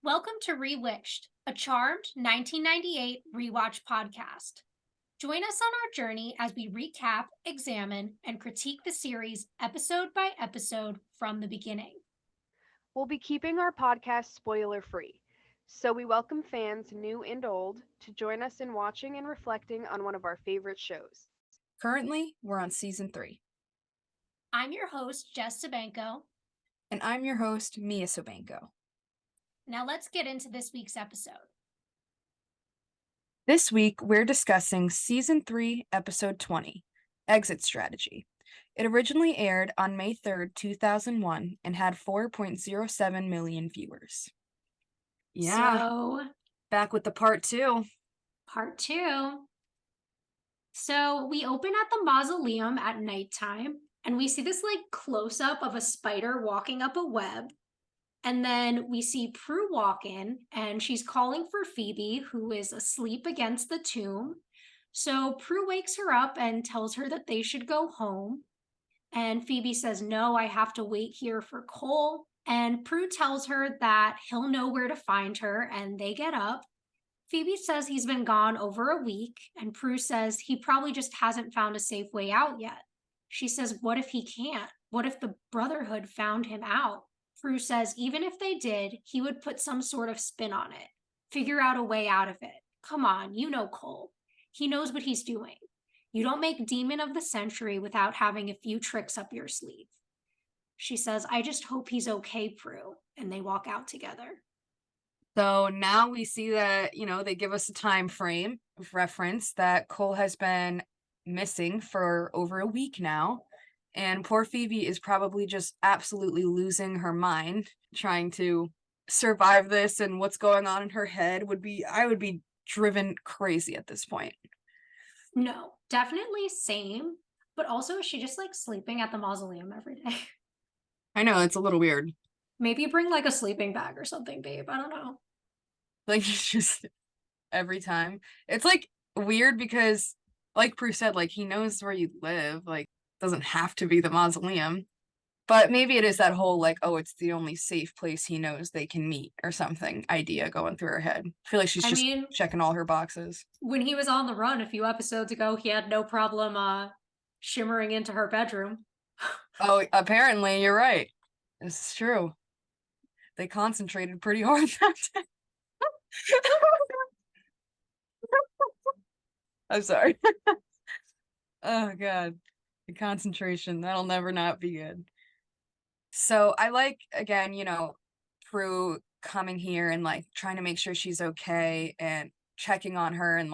Welcome to Rewitched, a charmed 1998 rewatch podcast. Join us on our journey as we recap, examine, and critique the series episode by episode from the beginning. We'll be keeping our podcast spoiler free, so we welcome fans new and old to join us in watching and reflecting on one of our favorite shows. Currently, we're on season 3. I'm your host, Jess Sabanko. And I'm your host, Mia Sobanko. Now let's get into this week's episode. This week, we're discussing season 3, episode 20, Exit Strategy. It originally aired on May 3rd, 2001, and had 4.07 million viewers. Yeah, So, back with the part 2. part 2. So, we open at the mausoleum at nighttime, and we see this close up of a spider walking up a web. And then we see Prue walk in, and she's calling for Phoebe, who is asleep against the tomb. So Prue wakes her up and tells her that they should go home. And Phoebe says, "No, I have to wait here for Cole." And Prue tells her that he'll know where to find her, and they get up. Phoebe says he's been gone over a week, and Prue says he probably just hasn't found a safe way out yet. She says, "What if he can't? What if the Brotherhood found him out?" Prue says even if they did, he would put some sort of spin on it, figure out a way out of it. Come on, you know Cole. He knows what he's doing. You don't make Demon of the Century without having a few tricks up your sleeve. She says, "I just hope he's okay, Prue," and they walk out together. So now we see that, they give us a time frame of reference that Cole has been missing for over a week now. And poor Phoebe is probably just absolutely losing her mind trying to survive this, and what's going on in her head I would be driven crazy at this point. No, definitely same. But also, is she just sleeping at the mausoleum every day? I know, it's a little weird. Maybe bring a sleeping bag or something, babe. I don't know. It's just every time. It's weird because, like Prue said, he knows where you live. Doesn't have to be the mausoleum. But maybe it is that whole it's the only safe place he knows they can meet or something idea going through her head. I feel like she's just checking all her boxes. When he was on the run a few episodes ago, he had no problem shimmering into her bedroom. Oh, apparently you're right. This is true. They concentrated pretty hard that day. I'm sorry. Oh god. The concentration, that'll never not be good. So I again, Prue coming here and trying to make sure she's okay and checking on her, and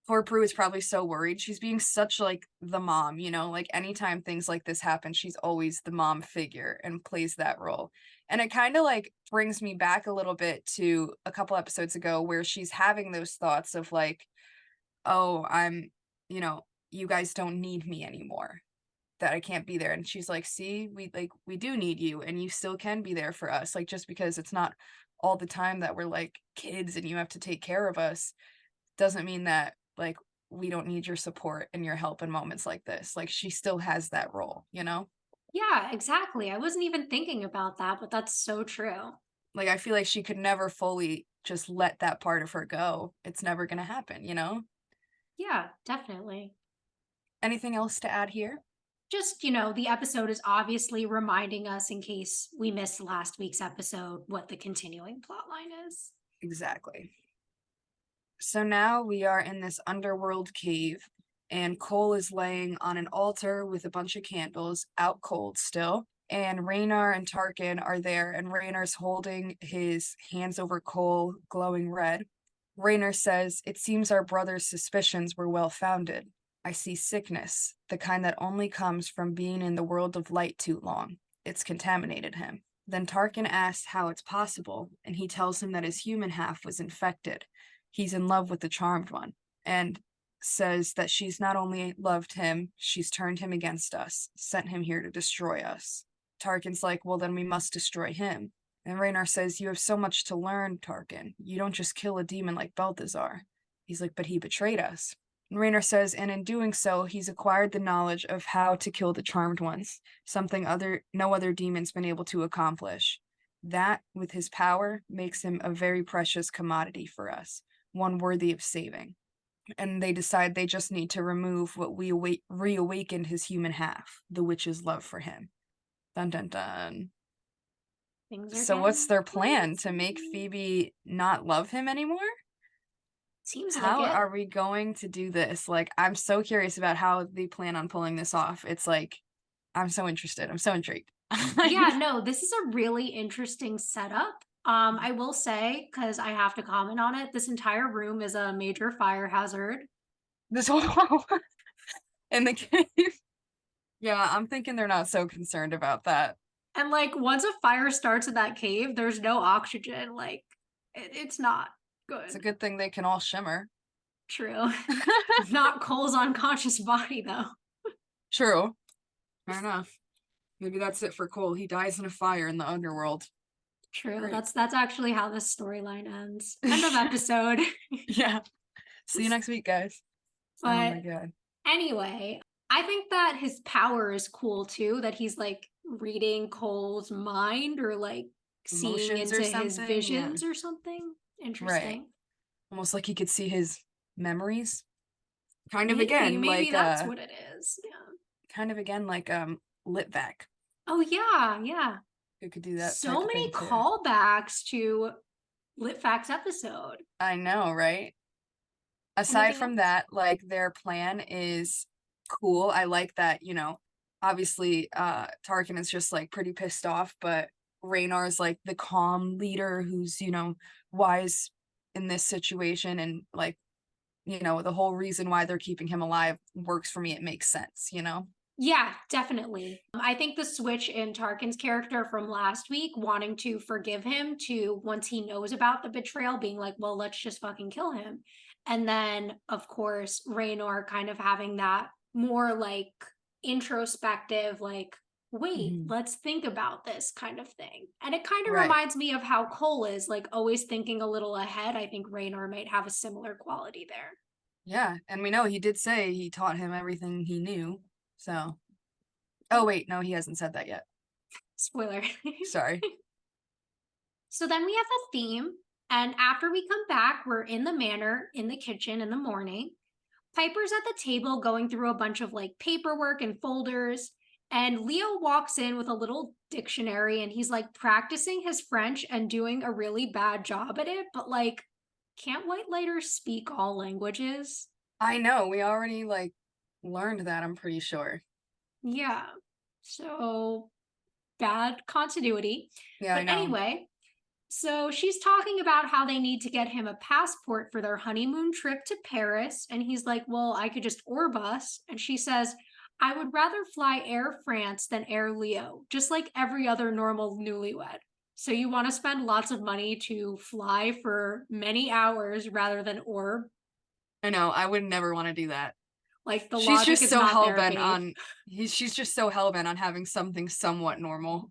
poor Prue is probably so worried. She's being such the mom, anytime things like this happen, she's always the mom figure and plays that role. And it kind of brings me back a little bit to a couple episodes ago where she's having those thoughts of oh, you guys don't need me anymore, that I can't be there. And she's like, see, we do need you, and you still can be there for us. Just because it's not all the time that we're kids and you have to take care of us doesn't mean that we don't need your support and your help in moments like this. She still has that role, Yeah, exactly. I wasn't even thinking about that, but that's so true. I feel like she could never fully just let that part of her go. It's never gonna happen, Yeah, definitely. Anything else to add here? Just, the episode is obviously reminding us, in case we missed last week's episode, what the continuing plot line is. Exactly. So now we are in this underworld cave, and Cole is laying on an altar with a bunch of candles, out cold still. And Raynar and Tarkin are there, and Raynar's holding his hands over Cole, glowing red. Raynar says, "It seems our brother's suspicions were well founded. I see sickness, the kind that only comes from being in the world of light too long. It's contaminated him." Then Tarkin asks how it's possible, and he tells him that his human half was infected. He's in love with the Charmed One, and says that she's not only loved him, she's turned him against us, sent him here to destroy us. Tarkin's like, well, then we must destroy him. And Raynar says, you have so much to learn, Tarkin. You don't just kill a demon like Balthazar. He's like, but he betrayed us. And Raynar says, and in doing so, he's acquired the knowledge of how to kill the Charmed Ones, something no other demon's been able to accomplish. that, with his power, makes him a very precious commodity for us, one worthy of saving. And they decide they just need to remove what reawakened his human half, the witch's love for him. Dun dun dun. Things are So what's getting their plan? To make spicy. Phoebe not love him anymore? Seems like How it. are we going to do this? Like, I'm so curious about how they plan on pulling this off. It's like, I'm so interested. I'm so intrigued. Yeah, no, this is a really interesting setup. I will say, because I have to comment on it, this entire room is a major fire hazard. This whole in the cave. Yeah, I'm thinking they're not so concerned about that. And like once a fire starts in that cave, there's no oxygen. Like it's not It's a good. good thing they can all shimmer. True. Not Cole's unconscious body though. True. Fair enough. Maybe that's it for Cole. He dies in a fire in the underworld. True. Great. That's actually how this storyline ends. End of episode. Yeah. See you next week, guys. Oh my But god. anyway, I think that his power is cool too, that he's like reading Cole's mind or like seeing Emotions or into his something? Yeah. visions or something. Right. Interesting. Almost like he could see his memories. Kind of Maybe, again, maybe like that's what it is. Yeah. Litvac. Oh yeah, yeah. Who could do that type So of many thing too. callbacks to Lit Facts episode. I know, right? Aside Anything from else? that, like their plan is cool. I like that, obviously Tarkin is just like pretty pissed off, but Raynar's like the calm leader who's, wise in this situation, and like, the whole reason why they're keeping him alive works for me. It makes sense. Yeah, definitely. I think the switch in Tarkin's character from last week, wanting to forgive him, to once he knows about the betrayal, being like, well, let's just fucking kill him. And then, of course, Raynor kind of having that more like introspective, like, wait, Mhm. let's think about this kind of thing. And it kind of Right. reminds me of how Cole is, like, always thinking a little ahead. I think Raynor might have a similar quality there. Yeah, and we know he did say he taught him everything he knew. So, oh wait, no, he hasn't said that yet. Spoiler. Sorry. So then we have a theme, and after we come back, we're in the manor in the kitchen in the morning. Piper's at the table going through a bunch of like paperwork and folders, and Leo walks in with a little dictionary and he's like practicing his French and doing a really bad job at it, but like, can't white lighters speak all languages? I know, we already like learned that, I'm pretty sure. Yeah. So bad continuity. Yeah, I But know. anyway, so she's talking about how they need to get him a passport for their honeymoon trip to Paris. And he's like, well, I could just Orbus. And she says, I would rather fly Air France than Air Leo, just like every other normal newlywed. So you want to spend lots of money to fly for many hours rather than Orb? I know, I would never want to do that. Like the She's logic just is so not there, hell-bent babe. on she's just so hell-bent on having something somewhat normal.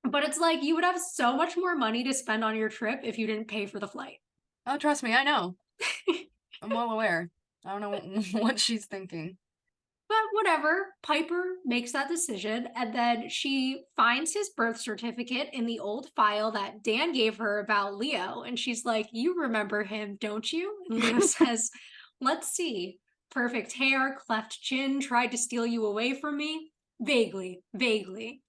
But it's like you would have so much more money to spend on your trip if you didn't pay for the flight. Oh, trust me, I know. I'm well aware. I don't know what she's thinking. But whatever, Piper makes that decision, and then she finds his birth certificate in the old file that Dan gave her about Leo, and she's like, you remember him, don't you? And Leo says, let's see. Perfect hair, cleft chin, tried to steal you away from me. Vaguely, vaguely.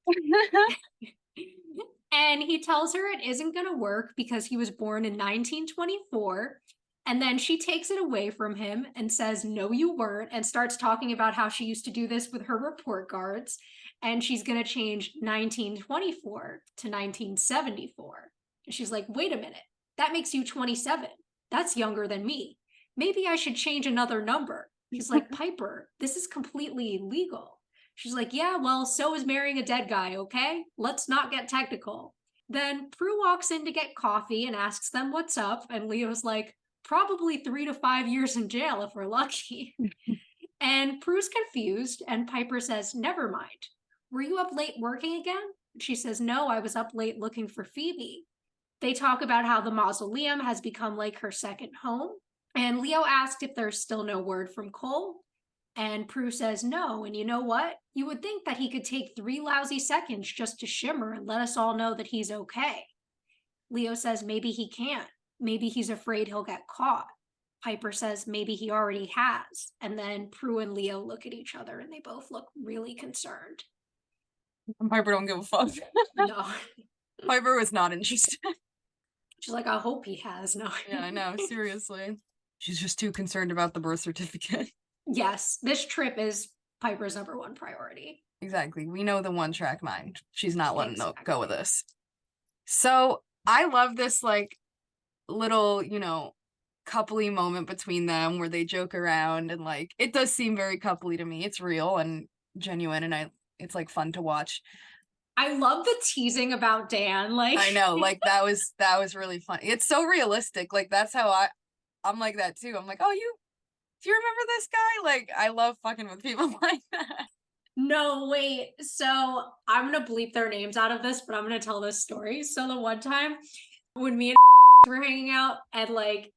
And he tells her it isn't going to work because he was born in 1924. And then she takes it away from him and says, no, you weren't, and starts talking about how she used to do this with her report cards. And she's going to change 1924 to 1974. And she's like, wait a minute, that makes you 27. That's younger than me. Maybe I should change another number. He's like, Piper, this is completely legal. She's like, yeah, well, so is marrying a dead guy, okay? Let's not get technical. Then Prue walks in to get coffee and asks them what's up. And Leo's like, probably 3 to 5 years in jail if we're lucky. And Prue's confused, and Piper says, never mind. Were you up late working again? She says, no, I was up late looking for Phoebe. They talk about how the mausoleum has become like her second home. And Leo asked if there's still no word from Cole. And Prue says no. And you know what? You would think that he could take 3 lousy seconds just to shimmer and let us all know that he's okay. Leo says maybe he can't. Maybe he's afraid he'll get caught. Piper says maybe he already has. And then Prue and Leo look at each other and they both look really concerned. Piper don't give a fuck. No. Piper was not interested. She's like, I hope he has. No. Yeah, I know, seriously. She's just too concerned about the birth certificate. Yes, this trip is Piper's #1 priority. Exactly. We know the one-track mind. She's not letting Exactly. go of this. So I love this like little, coupley moment between them where they joke around and like it does seem very coupley to me. It's real and genuine and it's like fun to watch. I love the teasing about Dan. Like I know, like that was really funny. It's so realistic. Like that's how I'm like that too. I'm like, oh, do you remember this guy? Like I love fucking with people like that. No, wait. So I'm gonna bleep their names out of this, but I'm gonna tell this story. So the one time when me and were hanging out and like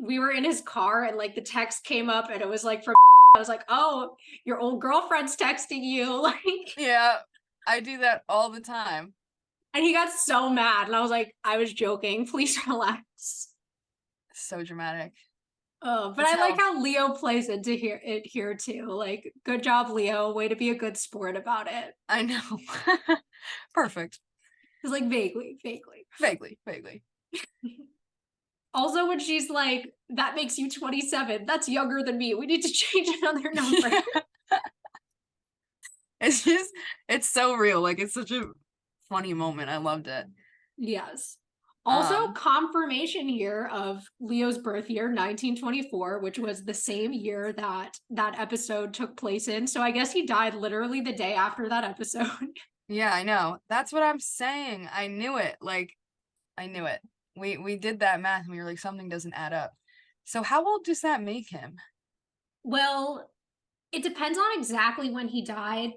we were in his car and like the text came up and it was like from I was like, oh, your old girlfriend's texting you. Like Yeah, I do that all the time. and he got so mad and I was like, I was joking. Please relax. So dramatic. But That's I like how Leo plays into here too. Like, good job, Leo. Way to be a good sport about it. I know. Perfect. He's like vaguely. Vaguely. Also, when she's like, that makes you 27. That's younger than me. We need to change another number. It's so real. Like it's such a funny moment. I loved it. Yes. Also, Um, confirmation here of Leo's birth year, 1924, which was the same year that that episode took place in. So I guess he died literally the day after that episode. Yeah, I know. That's what I'm saying. I knew it. Like, I knew it. We did that math and we were like, something doesn't add up. So how old does that make him? Well, it depends on exactly when he died.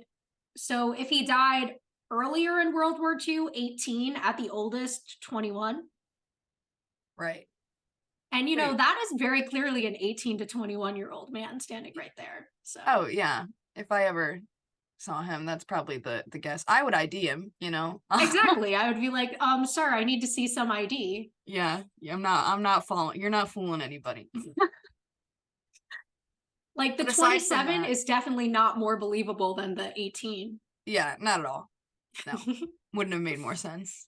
So if he died earlier in World War II, 18, at the oldest, 21. Right. And Wait. that is very clearly an 18 to 21-year-old man standing right there. So Oh, yeah. If I ever saw him, that's probably the guess. I would ID him, exactly. I would be like, sir, I need to see some ID. Yeah, I'm not following. You're not fooling anybody. Like the But aside from 27 that- is definitely not more believable than the 18. Yeah, not at all. No, wouldn't have made more sense.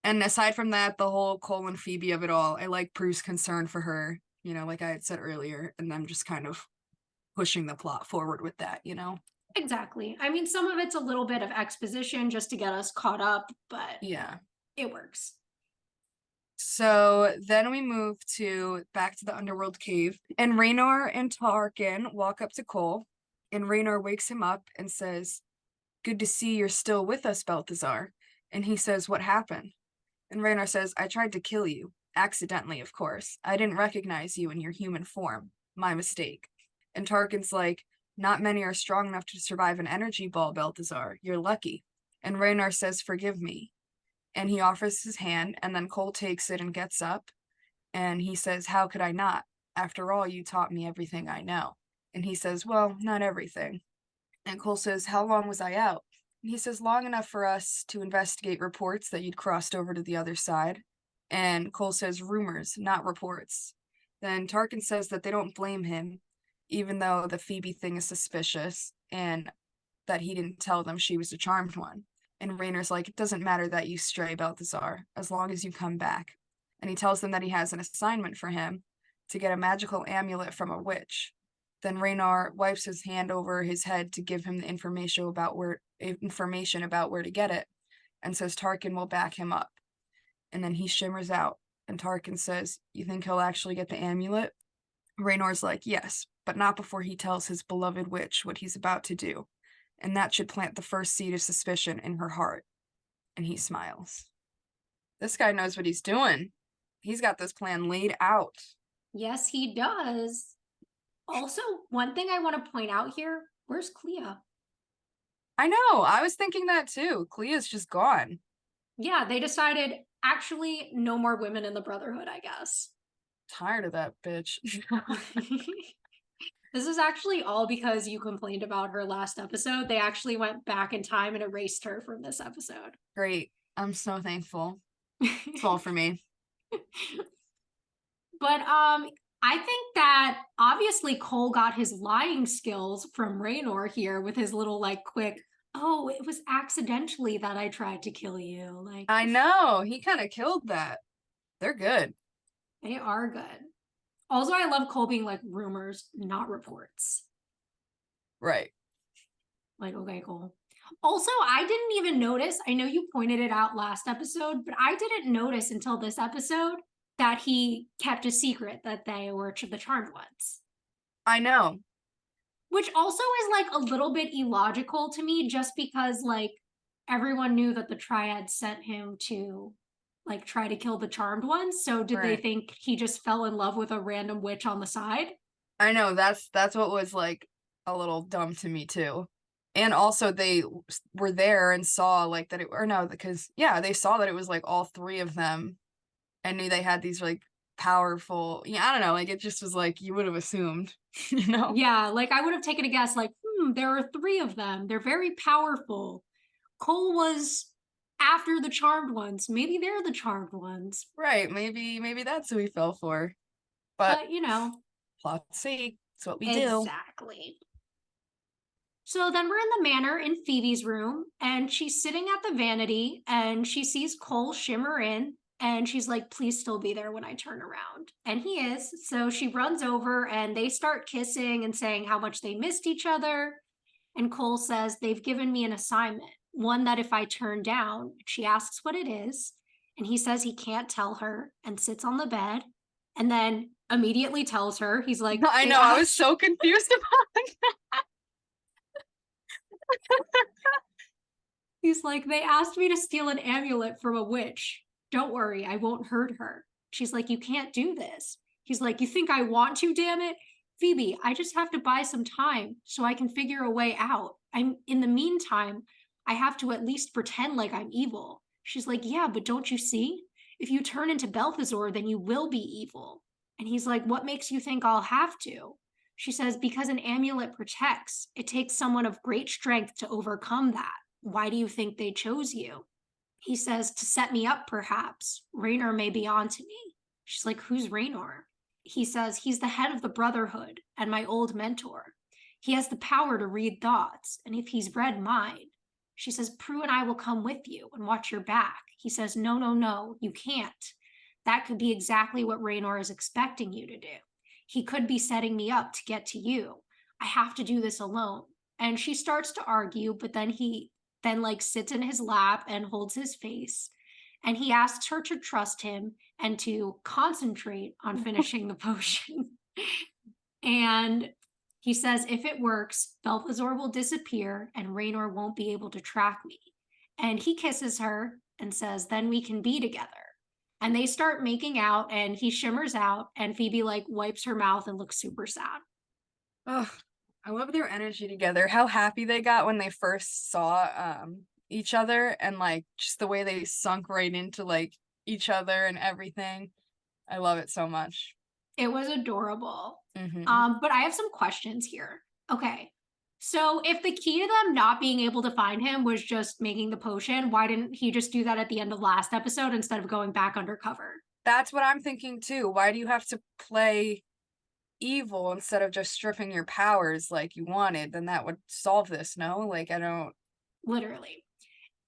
And aside from that, the whole Cole and Phoebe of it all, I like Prue's concern for her, like I had said earlier, and them just kind of pushing the plot forward with that, Exactly. I mean, some of it's a little bit of exposition just to get us caught up, but Yeah. it works. So then we move back to the underworld cave, and Raynor and Tarkin walk up to Cole, and Raynor wakes him up and says, "Good to see you're still with us, Balthazar." And he says, "What happened?" And Raynor says, "I tried to kill you. Accidentally, of course. I didn't recognize you in your human form. My mistake." And Tarkin's like, "Not many are strong enough to survive an energy ball, Balthazar. You're lucky." And Raynor says, "Forgive me." And he offers his hand, and then Cole takes it and gets up. And he says, "How could I not? After all, you taught me everything I know." And he says, "Well, not everything." And Cole says, "How long was I out?" And he says, "Long enough for us to investigate reports that you'd crossed over to the other side." And Cole says, "Rumors, not reports." Then Tarkin says that they don't blame him, even though the Phoebe thing is suspicious, and that he didn't tell them she was the charmed one. And Raynor's like, "It doesn't matter that you stray, Balthazar, as long as you come back." And he tells them that he has an assignment for him to get a magical amulet from a witch. Then Raynor wipes his hand over his head to give him the information about where to get it, and says Tarkin will back him up. And then he shimmers out, and Tarkin says, "You think he'll actually get the amulet?" Raynor's like, "Yes, but not before he tells his beloved witch what he's about to do. And that should plant the first seed of suspicion in her heart." And he smiles. This guy knows what he's doing. He's got this plan laid out. Yes, he does. Also, one thing I want to point out here, where's Clea? I know. I was thinking that too. Clea's just gone. Yeah, they decided, actually, no more women in the Brotherhood, I guess. Tired of that bitch. This is actually all because you complained about her last episode. They actually went back in time and erased her from this episode. Great. I'm so thankful. It's all for me. But I think that obviously Cole got his lying skills from Raynor here with his little like quick, oh, it was accidentally that I tried to kill you. Like I know. He kind of killed that. They're good. they are good. Also, I love Cole being like rumors, not reports. Right. Like, okay, Cole. Also, I didn't even notice. I know you pointed it out last episode, but I didn't notice until this episode that he kept a secret that they were the Charmed Ones. I know. Which also is like a little bit illogical to me, just because like everyone knew that the Triad sent him to like try to kill the Charmed Ones. So did they Right. think he just fell in love with a random witch on the side? I know. That's what was like a little dumb to me too. And also they were there and saw like that it, or no, because yeah, they saw that it was like all three of them and knew they had these like powerful, yeah, I don't know, like it just was like you would have assumed, you know? Yeah, like I would have taken a guess, like, there are three of them. They're very powerful. Cole was after the Charmed Ones. Maybe they're the Charmed Ones. Right, maybe that's who he fell for. But But, you know, plot's sake, it's what we do. exactly. So then we're in the manor in Phoebe's room, and she's sitting at the vanity, and she sees Cole shimmer in, and she's like, please still be there when I turn around. And he is. So she runs over, and they start kissing and saying how much they missed each other. And Cole says, they've given me an assignment, one that if I turn down, she asks what it is. And he says he can't tell her and sits on the bed and then immediately tells her, he's like, I know, I was so confused about that. He's like, they asked me to steal an amulet from a witch. Don't worry, I won't hurt her. She's like, you can't do this. He's like, you think I want to, damn it? Phoebe, I just have to buy some time so I can figure a way out. In the meantime, I have to at least pretend like I'm evil. She's like, yeah, but don't you see? If you turn into Balthazar, then you will be evil. And he's like, what makes you think I'll have to? She says, because an amulet protects. It takes someone of great strength to overcome that. Why do you think they chose you? He says, to set me up, perhaps. Raynor may be on to me. She's like, who's Raynor? He says, he's the head of the Brotherhood and my old mentor. He has the power to read thoughts, and if he's read mine. She says, Prue and I will come with you and watch your back. He says, no, no, no, you can't. That could be exactly what Raynor is expecting you to do. He could be setting me up to get to you. I have to do this alone. And she starts to argue, but then he like sits in his lap and holds his face. And he asks her to trust him and to concentrate on finishing the potion. And he says, if it works, Balthazar will disappear and Raynor won't be able to track me. And he kisses her and says, then we can be together. And they start making out and he shimmers out and Phoebe like wipes her mouth and looks super sad. Oh, I love their energy together. How happy they got when they first saw each other and like just the way they sunk right into like each other and everything. I love it so much. It was adorable. Mm-hmm. But I have some questions here. Okay. So if the key to them not being able to find him was just making the potion, why didn't he just do that at the end of last episode instead of going back undercover? That's what I'm thinking too. Why do you have to play evil instead of just stripping your powers like you wanted? Then that would solve this, no? Like, I don't. Literally.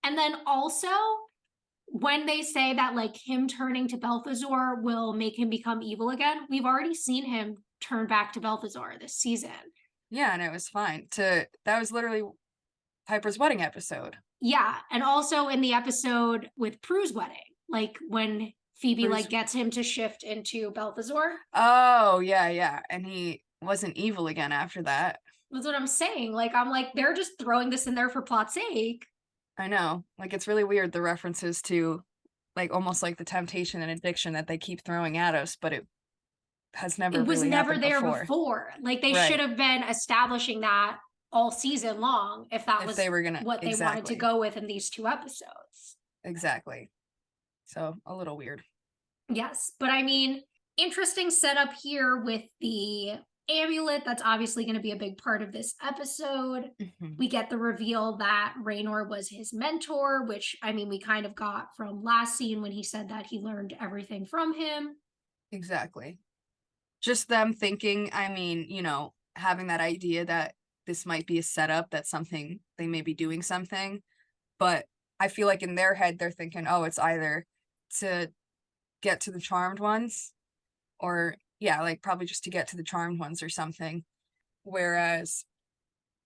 And then also, when they say that like him turning to Balthazar will make him become evil again, we've already seen him turn back to Balthazar this season. Yeah, and it was fine. That was literally Piper's wedding episode. Yeah, and also in the episode with Prue's wedding, like when Phoebe like gets him to shift into Balthazar. Oh, yeah. And he wasn't evil again after that. That's what I'm saying. Like, I'm like, they're just throwing this in there for plot's sake. I know. Like, it's really weird, the references to, like, almost like the temptation and addiction that they keep throwing at us, but it has never It was really never happened there before. before. Like, they Right. should have been establishing that all season long if that was they were gonna, what they wanted to go with in these 2 episodes. Exactly. So, a little weird. Yes, but I mean, interesting setup here with the amulet. That's obviously going to be a big part of this episode. Mhm. We get the reveal that Raynor was his mentor, which I mean, we kind of got from last scene when he said that he learned everything from him. Exactly. Just them thinking, I mean, having that idea that this might be a setup, that something they may be doing something, but I feel like in their head they're thinking, oh, it's either to get to the charmed ones or yeah, like probably just to get to the charmed ones or something. Whereas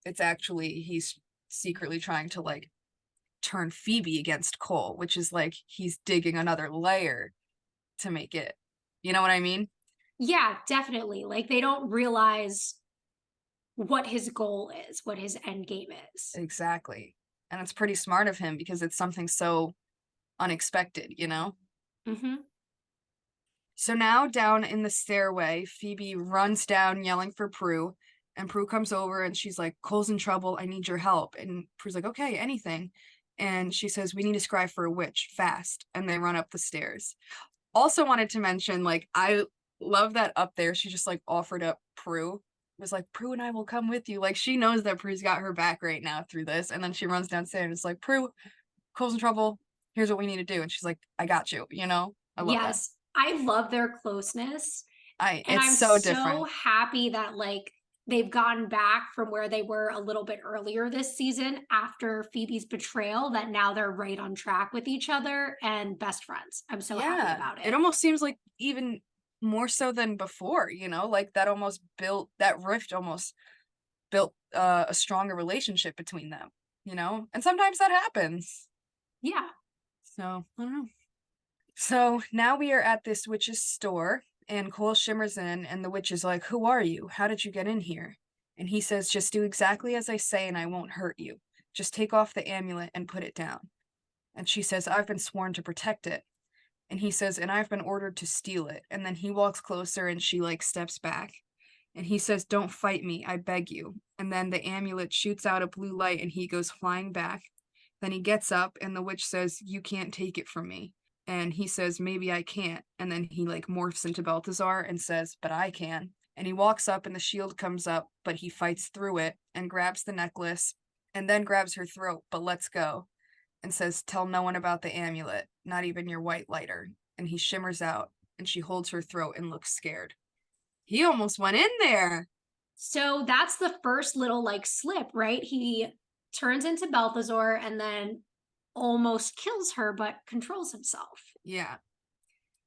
it's actually he's secretly trying to like turn Phoebe against Cole, which is like he's digging another layer to make it. You know what I mean? Yeah, definitely. Like they don't realize what his goal is, what his end game is. Exactly. And it's pretty smart of him because it's something so unexpected? Mm-hmm. So now down in the stairway, Phoebe runs down yelling for Prue, and Prue comes over and she's like, Cole's in trouble. I need your help. And Prue's like, okay, anything. And she says, we need to scry for a witch fast. And they run up the stairs. Also wanted to mention, like, I love that up there. She just like offered up Prue. Was like, Prue and I will come with you. Like, she knows that Prue's got her back right now through this. And then she runs downstairs and it's like, Prue, Cole's in trouble. Here's what we need to do. And she's like, I got you. I love that. Yes, I love their closeness. And It's I'm so so different. happy that like they've gotten back from where they were a little bit earlier this season after Phoebe's betrayal, that now they're right on track with each other and best friends. I'm so happy Yeah. about It it. almost seems like even more so than before, like that almost built that rift almost built a stronger relationship between them. And sometimes that happens. Yeah. So, I don't know. So now we are at this witch's store, and Cole shimmers in, and the witch is like, who are you? How did you get in here? And he says, just do exactly as I say, and I won't hurt you. Just take off the amulet and put it down. And she says, I've been sworn to protect it. And he says, and I've been ordered to steal it. And then he walks closer, and she, like, steps back. And he says, don't fight me, I beg you. And then the amulet shoots out a blue light, and he goes flying back. Then he gets up, and the witch says, you can't take it from me. And he says, maybe I can't. And then he like morphs into Balthazar and says, but I can. And he walks up and the shield comes up, but he fights through it and grabs the necklace and then grabs her throat, but lets go and says, tell no one about the amulet, not even your white lighter. And he shimmers out and she holds her throat and looks scared. He almost went in there. So that's the first little like slip, right? He turns into Balthazar and then almost kills her, but controls himself. Yeah.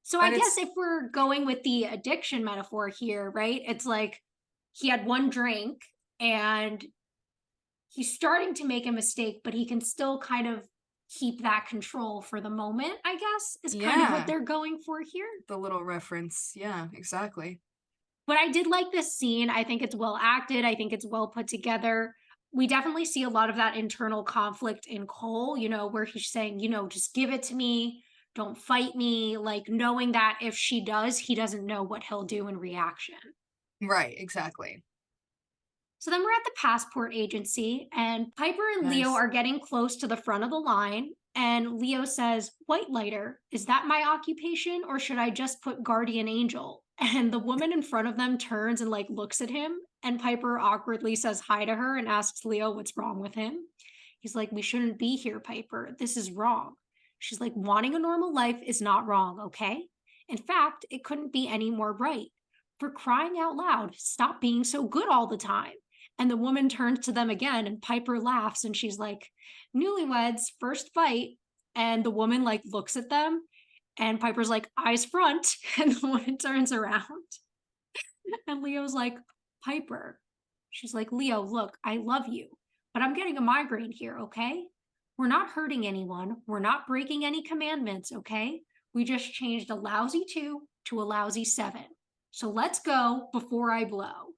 So I But guess it's, if we're going with the addiction metaphor here, right? It's like he had one drink and he's starting to make a mistake, but he can still kind of keep that control for the moment, I guess, is kind of what yeah, they're going for here. the little reference. Yeah, exactly. But I did like this scene. I think it's well acted. I think it's well put together. We definitely see a lot of that internal conflict in Cole, where he's saying, just give it to me. Don't fight me. Like knowing that if she does, he doesn't know what he'll do in reaction. Right, exactly. So then we're at the passport agency, and Piper and Leo Nice. are getting close to the front of the line. And Leo says, White lighter, is that my occupation, or should I just put guardian angel? And the woman in front of them turns and like looks at him. And Piper awkwardly says hi to her and asks Leo what's wrong with him. He's like, we shouldn't be here, Piper. This is wrong. She's like, wanting a normal life is not wrong, okay? In fact, it couldn't be any more right. For crying out loud, stop being so good all the time. And the woman turns to them again, and Piper laughs, and she's like, newlyweds, first fight. And the woman like looks at them, and Piper's like, eyes front. And the woman turns around. And Leo's like, Piper. She's like, Leo, look, I love you, but I'm getting a migraine here, okay? We're not hurting anyone. We're not breaking any commandments, okay? We just changed a lousy 2 to a lousy 7. So let's go before I blow.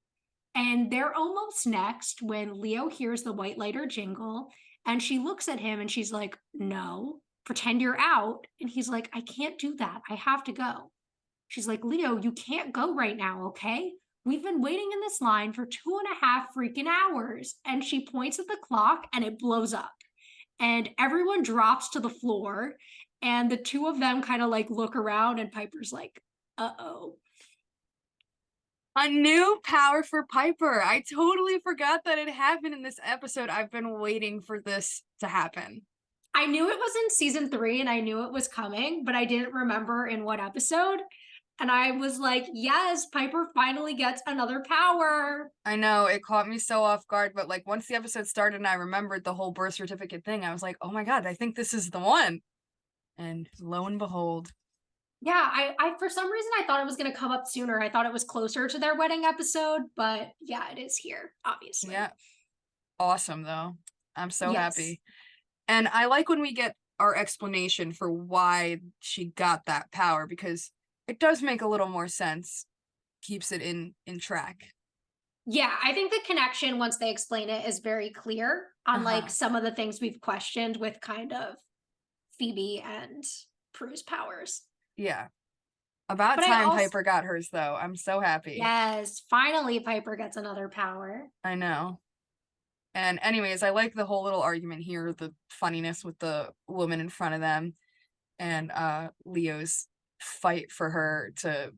And they're almost next when Leo hears the white lighter jingle, and she looks at him and she's like, no, pretend you're out. And he's like, I can't do that. I have to go. She's like, Leo, you can't go right now, okay? We've been waiting in this line for 2.5 freaking hours. And she points at the clock and it blows up. And everyone drops to the floor. And the two of them kind of like look around, and Piper's like, uh oh. A new power for Piper. I totally forgot that it happened in this episode. I've been waiting for this to happen. I knew it was in season 3 and I knew it was coming, but I didn't remember in what episode. And I was like, yes, Piper finally gets another power. I know, it caught me so off guard, but like once the episode started and I remembered the whole birth certificate thing, I was like, oh my God, I think this is the one. And lo and behold. Yeah, I for some reason I thought it was going to come up sooner. I thought it was closer to their wedding episode, but yeah, it is here, obviously. Yeah. Awesome though. I'm so Yes. happy. And I like when we get our explanation for why she got that power, because it does make a little more sense. Keeps it in track. Yeah, I think the connection once they explain it is very clear, unlike Uh-huh. some of the things we've questioned with kind of Phoebe and Prue's powers. Yeah. About But I time also, Piper got hers though. I'm so happy. yes, finally Piper gets another power. I know. And anyways, I like the whole little argument here, the funniness with the woman in front of them, and Leo's fight for her to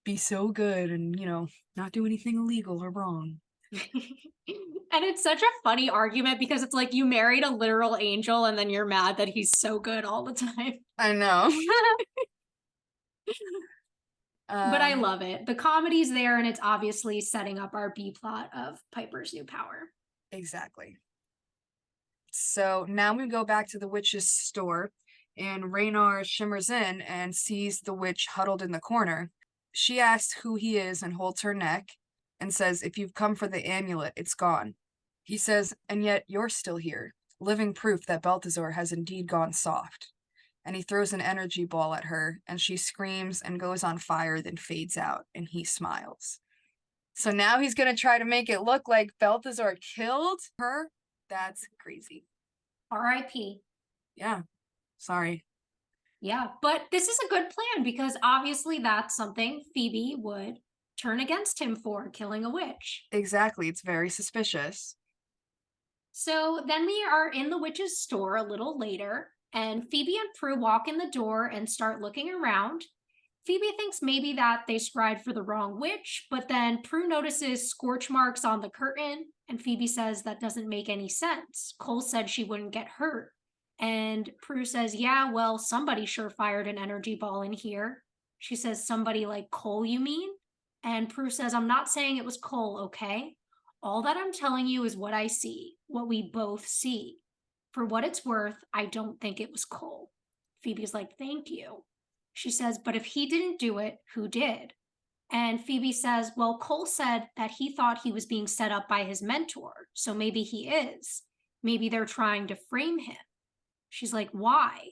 be so good and, not do anything illegal or wrong. And it's such a funny argument because it's like you married a literal angel and then you're mad that he's so good all the time. I know. But I love it. The comedy's there and it's obviously setting up our B plot of Piper's new power. Exactly. So now we go back to the witch's store, and Raynar shimmers in and sees the witch huddled in the corner. She asks who he is and holds her neck and says, if you've come for the amulet, it's gone. He says, and yet you're still here, living proof that Balthazar has indeed gone soft. And he throws an energy ball at her, and she screams and goes on fire, then fades out, and he smiles. So now he's going to try to make it look like Balthazar killed her? That's crazy. R.I.P. Yeah. Sorry. Yeah, but this is a good plan because obviously that's something Phoebe would turn against him for, killing a witch. Exactly. It's very suspicious. So then we are in the witch's store a little later, and Phoebe and Prue walk in the door and start looking around. Phoebe thinks maybe that they scried for the wrong witch, but then Prue notices scorch marks on the curtain, and Phoebe says that doesn't make any sense. Cole said she wouldn't get hurt. And Prue says, yeah, well, somebody sure fired an energy ball in here. She says, somebody like Cole, you mean? And Prue says, I'm not saying it was Cole, okay? All that I'm telling you is what I see, what we both see. For what it's worth, I don't think it was Cole. Phoebe's like, thank you. She says, but if he didn't do it, who did? And Phoebe says, well, Cole said that he thought he was being set up by his mentor, so maybe he is. Maybe they're trying to frame him. She's like, why?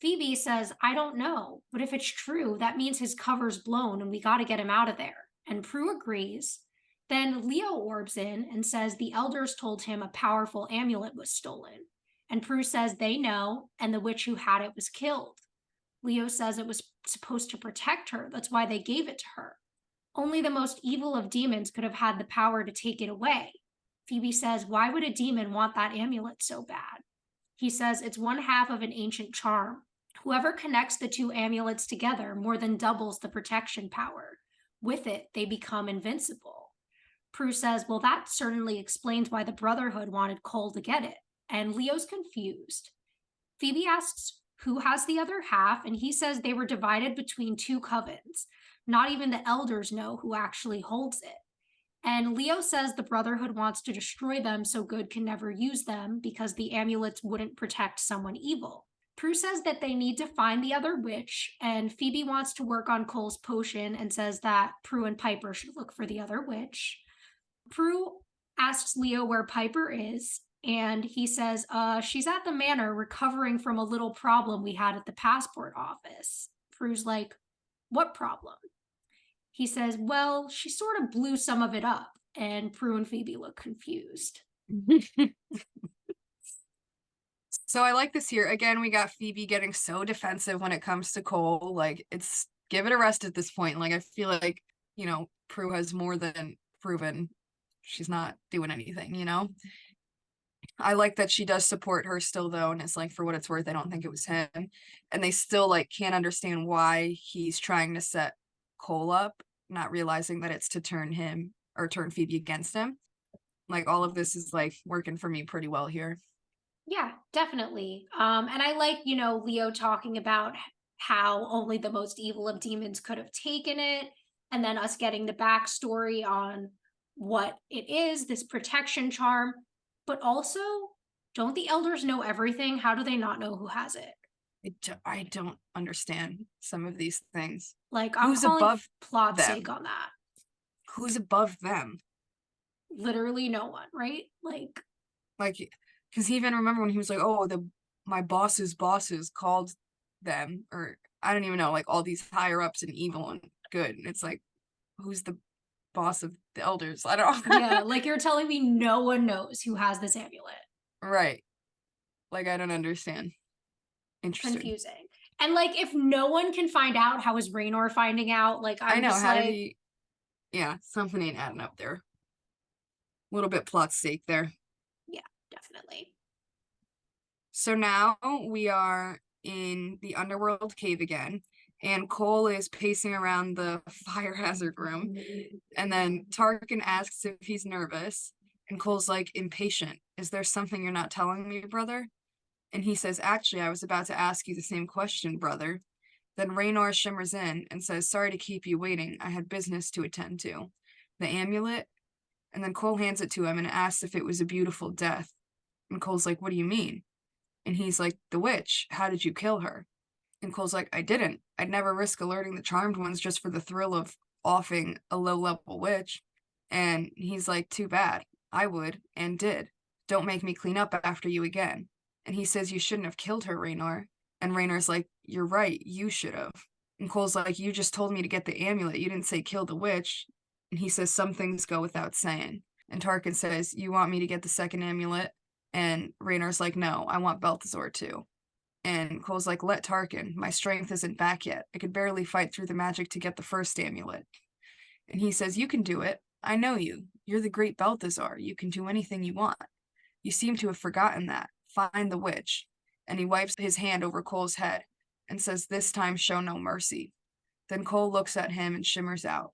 Phoebe says, I don't know, but if it's true, that means his cover's blown and we got to get him out of there. And Prue agrees. Then Leo orbs in and says the elders told him a powerful amulet was stolen. And Prue says they know, and the witch who had it was killed. Leo says it was supposed to protect her. That's why they gave it to her. Only the most evil of demons could have had the power to take it away. Phoebe says, why would a demon want that amulet so bad? He says it's one half of an ancient charm. Whoever connects the two amulets together more than doubles the protection power. With it, they become invincible. Prue says, well, that certainly explains why the Brotherhood wanted Cole to get it. And Leo's confused. Phoebe asks who has the other half, and he says they were divided between two covens. Not even the elders know who actually holds it. And Leo says the Brotherhood wants to destroy them so good can never use them because the amulets wouldn't protect someone evil. Prue says that they need to find the other witch, and Phoebe wants to work on Cole's potion and says that Prue and Piper should look for the other witch. Prue asks Leo where Piper is, and he says, she's at the manor recovering from a little problem we had at the passport office. Prue's like, what problem? He says, well, she sort of blew some of it up, and Prue and Phoebe look confused. So I like this here. Again, we got Phoebe getting so defensive when it comes to Cole. Like, it's give it a rest at this point. Like, I feel like, Prue has more than proven she's not doing anything, I like that she does support her still though, and it's like, for what it's worth, I don't think it was him. And they still like can't understand why he's trying to set Cole up, not realizing that it's to turn Phoebe against him. Like, all of this is like working for me pretty well here. Yeah, definitely. And I like, Leo talking about how only the most evil of demons could have taken it, and then us getting the backstory on what it is, this protection charm. But also, don't the elders know everything? How do they not know who has it? I don't understand some of ththese things. Like, I'm Who's calling above plot them? sake on that. Who's above them? Literally no one, right? Like, because he even remember when he was like, oh, my boss's bosses called them, or I don't even know, like all these higher ups and evil and good. And it's like, who's the boss of the elders? I don't know. yeah, like you're telling me no one knows who has this amulet. Right. Like, I don't understand. Interesting. Confusing. And like, if no one can find out, how is Raynor finding out? Like, I I'm know, just how like, did he? Yeah, something ain't adding up there. A little bit plot stake there. yeah, definitely. So now we are in the underworld cave again, and Cole is pacing around the fire hazard room, and then Tarkin asks if he's nervous, and Cole's like, impatient. Is there something you're not telling me, brother? And he says, actually, I was about to ask you the same question, brother. Then Raynor shimmers in and says, sorry to keep you waiting. I had business to attend to. The amulet? And then Cole hands it to him and asks if it was a beautiful death. And Cole's like, what do you mean? And he's like, the witch. How did you kill her? And Cole's like, I didn't. I'd never risk alerting the charmed ones just for the thrill of offing a low-level witch. And he's like, too bad. I would, and did. Don't make me clean up after you again. And he says, you shouldn't have killed her, Raynor. And Raynor's like, you're right, you should have. And Cole's like, you just told me to get the amulet. You didn't say kill the witch. And he says, some things go without saying. And Tarkin says, you want me to get the second amulet? And Raynor's like, no, I want Balthazar too. And Cole's like, let Tarkin. My strength isn't back yet. I could barely fight through the magic to get the first amulet. And he says, you can do it. I know you. You're the great Balthazar. You can do anything you want. You seem to have forgotten that. Find the witch. And he wipes his hand over Cole's head and says, this time show no mercy. Then Cole looks at him and shimmers out.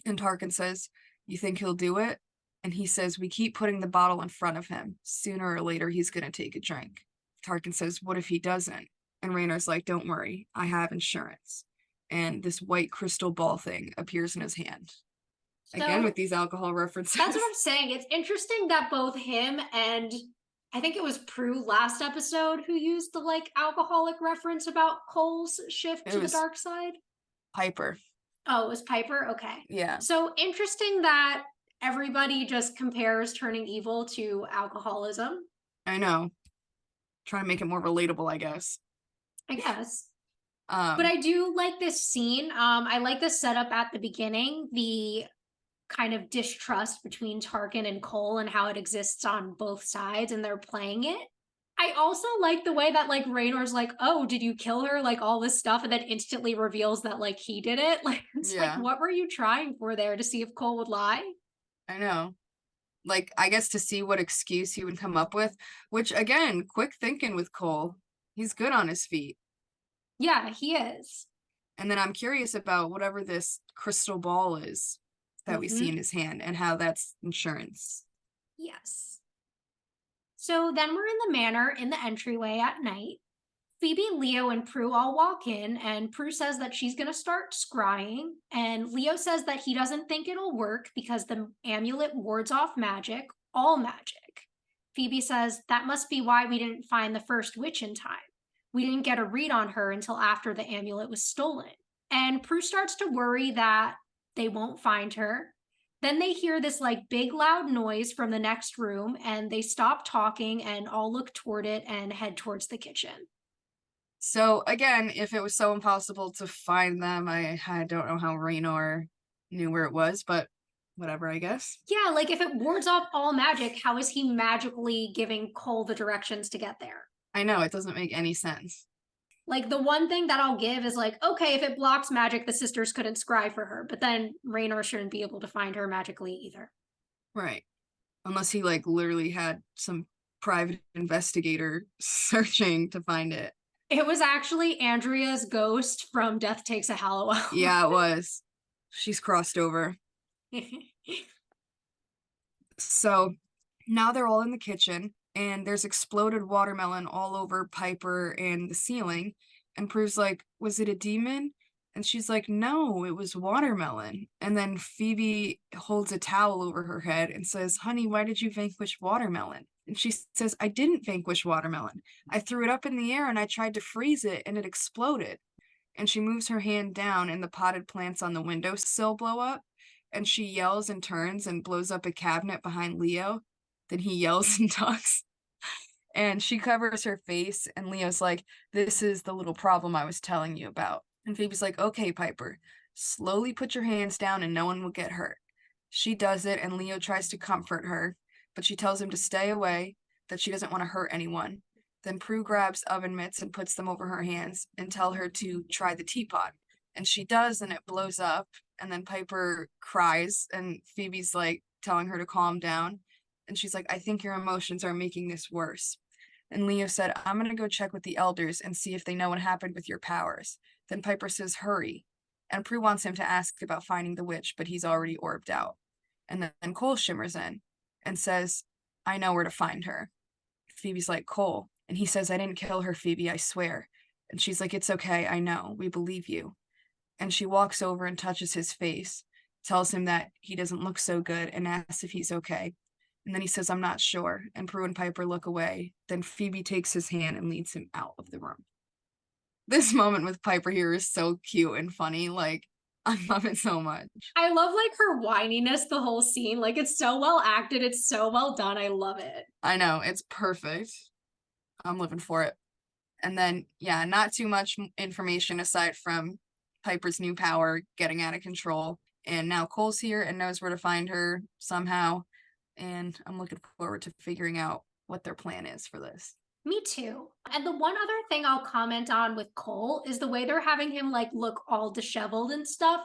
And Tarkin says, you think he'll do it? And he says, we keep putting the bottle in front of him. Sooner or later, he's going to take a drink. Tarkin says, what if he doesn't? And Raynor's like, don't worry, I have insurance. And this white crystal ball thing appears in his hand. Again, with these alcohol references. That's what I'm saying. It's interesting that both him and I think it was Prue last episode who used the like alcoholic reference about Cole's shift to the dark side. Piper. Oh, it was Piper? Okay. Yeah. So interesting that everybody just compares turning evil to alcoholism. I know. Trying to make it more relatable, I guess. But I do like this scene. I like the setup at the beginning, the kind of distrust between Tarkin and Cole and how it exists on both sides and they're playing it. I also like the way that like Raynor's like, oh, did you kill her? Like all this stuff, and then instantly reveals that like he did it. Like it's like, what were you trying for there, to see if Cole would lie? I know. Like, I guess to see what excuse he would come up with, which again, quick thinking with Cole. He's good on his feet. Yeah, he is. And then I'm curious about whatever this crystal ball is that we see in his hand and how that's insurance. Yes. So then we're in the manor in the entryway at night. Phoebe, Leo, and Prue all walk in, and Prue says that she's going to start scrying, and Leo says that he doesn't think it'll work because the amulet wards off magic, all magic. Phoebe says that must be why we didn't find the first witch in time. We didn't get a read on her until after the amulet was stolen. And Prue starts to worry that they won't find her. Then they hear this like big loud noise from the next room, and they stop talking and all look toward it and head towards the kitchen. So again, if it was so impossible to find them, I don't know how Raynor knew where it was, but whatever, I guess. Yeah, like if it wards off all magic, how is he magically giving Cole the directions to get there? I know, it doesn't make any sense. Like the one thing that I'll give is like, okay, if it blocks magic, the sisters couldn't scry for her, but then Raynor shouldn't be able to find her magically either. Right. Unless he like literally had some private investigator searching to find it. It was actually Andrea's ghost from Death Takes a Halloween. Yeah, it was. She's crossed over. So now they're all in the kitchen, and there's exploded watermelon all over Piper and the ceiling. And Prue's like, was it a demon? And she's like, no, it was watermelon. And then Phoebe holds a towel over her head and says, honey, why did you vanquish watermelon? And she says, I didn't vanquish watermelon. I threw it up in the air and I tried to freeze it and it exploded. And she moves her hand down and the potted plants on the windowsill blow up. And she yells and turns and blows up a cabinet behind Leo. Then he yells and ducks. And she covers her face, and Leo's like, this is the little problem I was telling you about. And Phoebe's like, okay, Piper, slowly put your hands down and no one will get hurt. She does it, and Leo tries to comfort her, but she tells him to stay away, that she doesn't want to hurt anyone. Then Prue grabs oven mitts and puts them over her hands and tell her to try the teapot. And she does, and it blows up. And then Piper cries, and Phoebe's like telling her to calm down. And she's like, I think your emotions are making this worse. And Leo said, I'm going to go check with the elders and see if they know what happened with your powers. Then Piper says, hurry. And Prue wants him to ask about finding the witch, but he's already orbed out. And then Cole shimmers in and says, I know where to find her. Phoebe's like, Cole. And he says, I didn't kill her, Phoebe, I swear. And she's like, it's okay, I know, we believe you. And she walks over and touches his face, tells him that he doesn't look so good, and asks if he's okay. And then he says, I'm not sure. And Prue and Piper look away. Then Phoebe takes his hand and leads him out of the room. This moment with Piper here is so cute and funny. Like, I love it so much. I love like her whininess the whole scene. Like it's so well acted. It's so well done. I love it. I know, it's perfect. I'm living for it. And then, yeah, not too much information aside from Piper's new power getting out of control. And now Cole's here and knows where to find her somehow. And I'm looking forward to figuring out what their plan is for this. Me too. And the one other thing I'll comment on with Cole is the way they're having him like look all disheveled and stuff.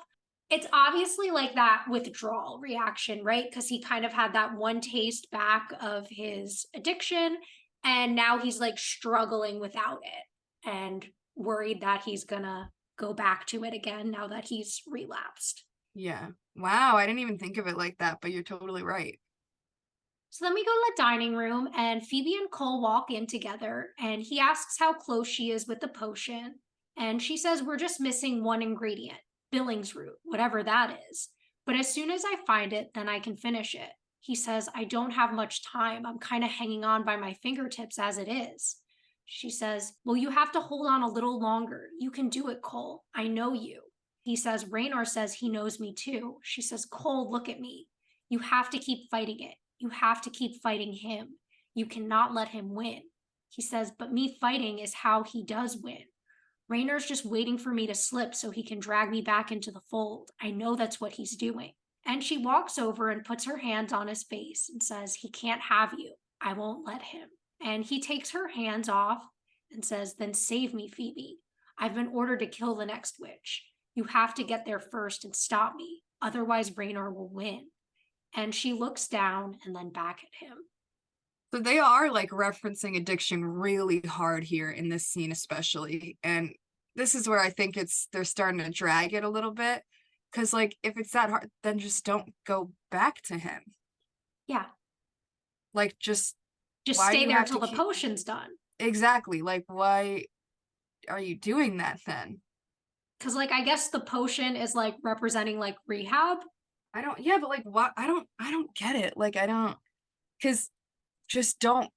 It's obviously like that withdrawal reaction, right? Because he kind of had that one taste back of his addiction, and now he's like struggling without it and worried that he's gonna go back to it again now that he's relapsed. Yeah. Wow, I didn't even think of it like that, but you're totally right. So then we go to the dining room, and Phoebe and Cole walk in together, and he asks how close she is with the potion. And she says, we're just missing one ingredient, Billings root, whatever that is. But as soon as I find it, then I can finish it. He says, I don't have much time. I'm kind of hanging on by my fingertips as it is. She says, well, you have to hold on a little longer. You can do it, Cole. I know you. He says, Raynor says he knows me too. She says, Cole, look at me. You have to keep fighting it. You have to keep fighting him. You cannot let him win. He says, but me fighting is how he does win. Raynor's just waiting for me to slip so he can drag me back into the fold. I know that's what he's doing. And she walks over and puts her hands on his face and says, he can't have you. I won't let him. And he takes her hands off and says, then save me, Phoebe. I've been ordered to kill the next witch. You have to get there first and stop me. Otherwise, Raynor will win. And she looks down and then back at him. So they are like referencing addiction really hard here in this scene, especially. And this is where I think they're starting to drag it a little bit. Because like if it's that hard, then just don't go back to him. Yeah. Like just stay there till the potion's done. Exactly. Like why are you doing that then? Because like I guess the potion is like representing like rehab. Yeah, but like what? I don't get it. Like because just don't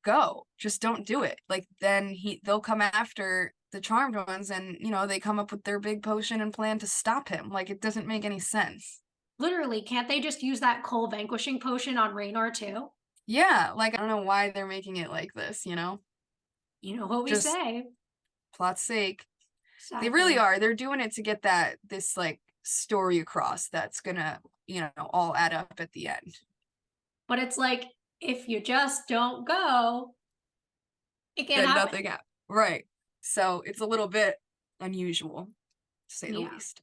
go. Just don't do it. Like then they'll come after the charmed ones, and they come up with their big potion and plan to stop him. Like it doesn't make any sense. Literally, can't they just use that Cole vanquishing potion on Raynor too? Yeah, like I don't know why they're making it like this, You know what we say. Plot's sake. Exactly. They really are. They're doing it to get this like story across that's gonna, all add up at the end. But it's like, if you just don't go, it can't happen. Nothing happens. Right. So it's a little bit unusual, to say the least.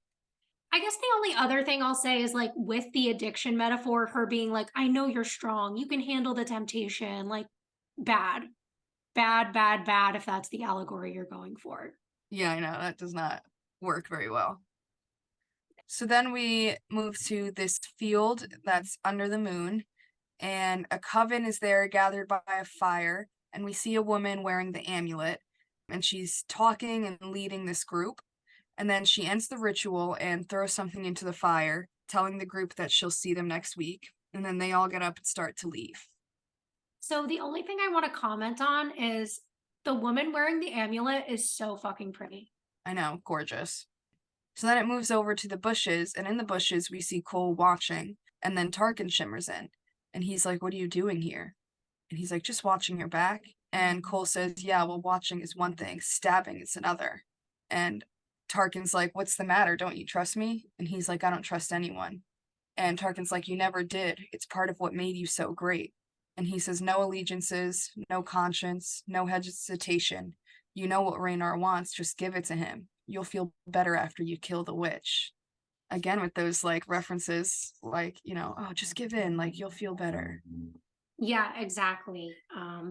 I guess the only other thing I'll say is like with the addiction metaphor, her being like, I know you're strong. You can handle the temptation. Like bad, if that's the allegory you're going for. Yeah, I know. That does not work very well. So then we move to this field that's under the moon, and a coven is there gathered by a fire, and we see a woman wearing the amulet, and she's talking and leading this group. And then she ends the ritual and throws something into the fire, telling the group that she'll see them next week. And then they all get up and start to leave. So the only thing I want to comment on is the woman wearing the amulet is so fucking pretty. I know, gorgeous. So then it moves over to the bushes, and in the bushes we see Cole watching, and then Tarkin shimmers in. And he's like, "What are you doing here?" And he's like, "Just watching your back." And Cole says, "Yeah, well, watching is one thing, stabbing is another." And Tarkin's like, "What's the matter? Don't you trust me?" And he's like, "I don't trust anyone." And Tarkin's like, "You never did. It's part of what made you so great." And he says, "No allegiances, no conscience, no hesitation. You know what Rhaenyra wants, just give it to him. You'll feel better after you kill the witch." Again, with those like references, like, "Oh, just give in, like you'll feel better." Yeah, exactly.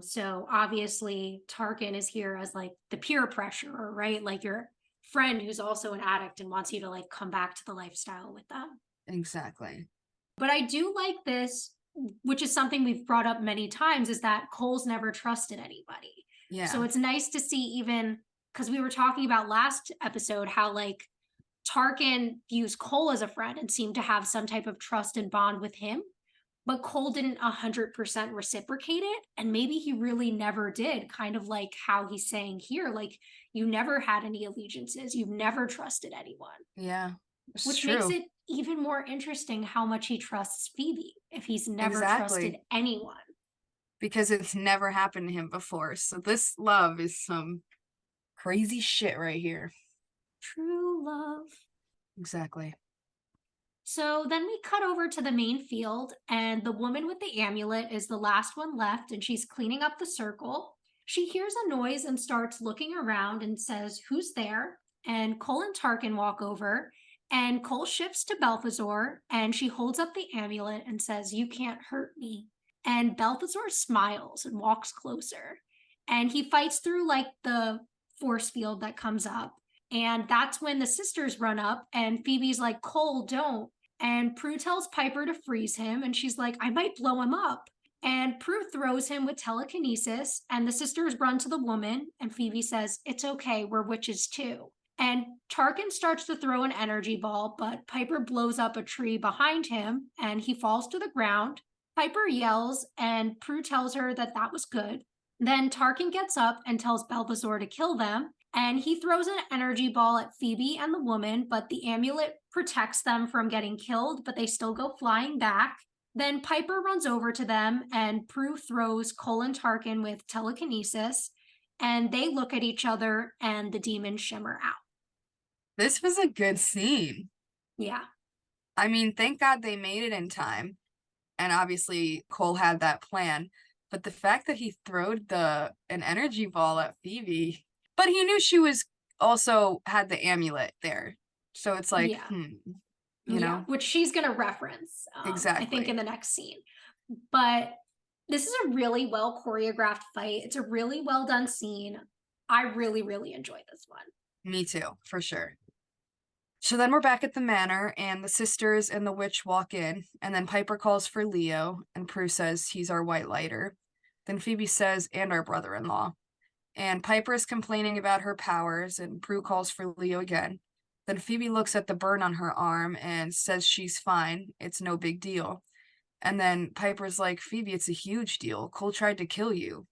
So obviously Tarkin is here as like the peer pressure, right? Like your friend who's also an addict and wants you to like come back to the lifestyle with them. Exactly. But I do like this, which is something we've brought up many times, is that Cole's never trusted anybody. So Yeah. it's nice to see, even because we were talking about last episode how like Tarkin views Cole as a friend and seemed to have some type of trust and bond with him, but Cole didn't 100% reciprocate it. And maybe he really never did, kind of like how he's saying here, like, you never had any allegiances, you've never trusted anyone, Yeah. It's which makes true. it even more interesting how much he trusts Phoebe if he's never trusted Exactly. anyone. Because it's never happened to him before. So this love is some crazy shit right here. True love. Exactly. So then we cut over to the main field, and the woman with the amulet is the last one left, and she's cleaning up the circle. She hears a noise and starts looking around and says, "Who's there?" And Cole and Tarkin walk over, and Cole shifts to Balthazar, and she holds up the amulet and says, "You can't hurt me." And Balthazar smiles and walks closer, and he fights through like the force field that comes up. And that's when the sisters run up, and Phoebe's like, "Cole, don't." And Prue tells Piper to freeze him, and she's like, "I might blow him up." And Prue throws him with telekinesis, and the sisters run to the woman, and Phoebe says, "It's okay, we're witches too." And Tarkin starts to throw an energy ball, but Piper blows up a tree behind him, and he falls to the ground. Piper yells, and Prue tells her that that was good. Then Tarkin gets up and tells Balthazar to kill them, and he throws an energy ball at Phoebe and the woman, but the amulet protects them from getting killed, but they still go flying back. Then Piper runs over to them, and Prue throws Cole and Tarkin with telekinesis, and they look at each other, and the demons shimmer out. This was a good scene. Yeah. I mean, thank God they made it in time. And obviously Cole had that plan. But the fact that he throwed an energy ball at Phoebe, but he knew she was also had the amulet there. So it's like, Yeah. you Yeah, know? which she's going to reference, I think, in Exactly. the next scene. But this is a really well choreographed fight. It's a really well done scene. I really, really enjoy this one. Me too, for sure. So then we're back at the manor, and the sisters and the witch walk in, and then Piper calls for Leo, and Prue says he's our white lighter. Then Phoebe says, "And our brother-in-law." And Piper is complaining about her powers, and Prue calls for Leo again. Then Phoebe looks at the burn on her arm and says she's fine, it's no big deal. And then Piper's like, "Phoebe, it's a huge deal. Cole tried to kill you."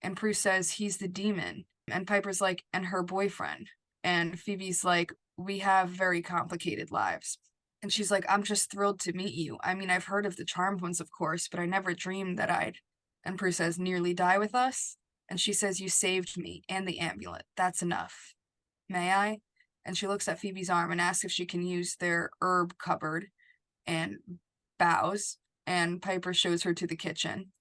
And Prue says he's the demon. And Piper's like, "And her boyfriend." And Phoebe's like, "We have very complicated lives." And she's like, "I'm just thrilled to meet you. I mean, I've heard of the Charmed Ones, of course, but I never dreamed that I'd..." And Prue says, "Nearly die with us?" And she says, "You saved me and the amulet. That's enough. May I?" And she looks at Phoebe's arm and asks if she can use their herb cupboard, and bows. And Piper shows her to the kitchen.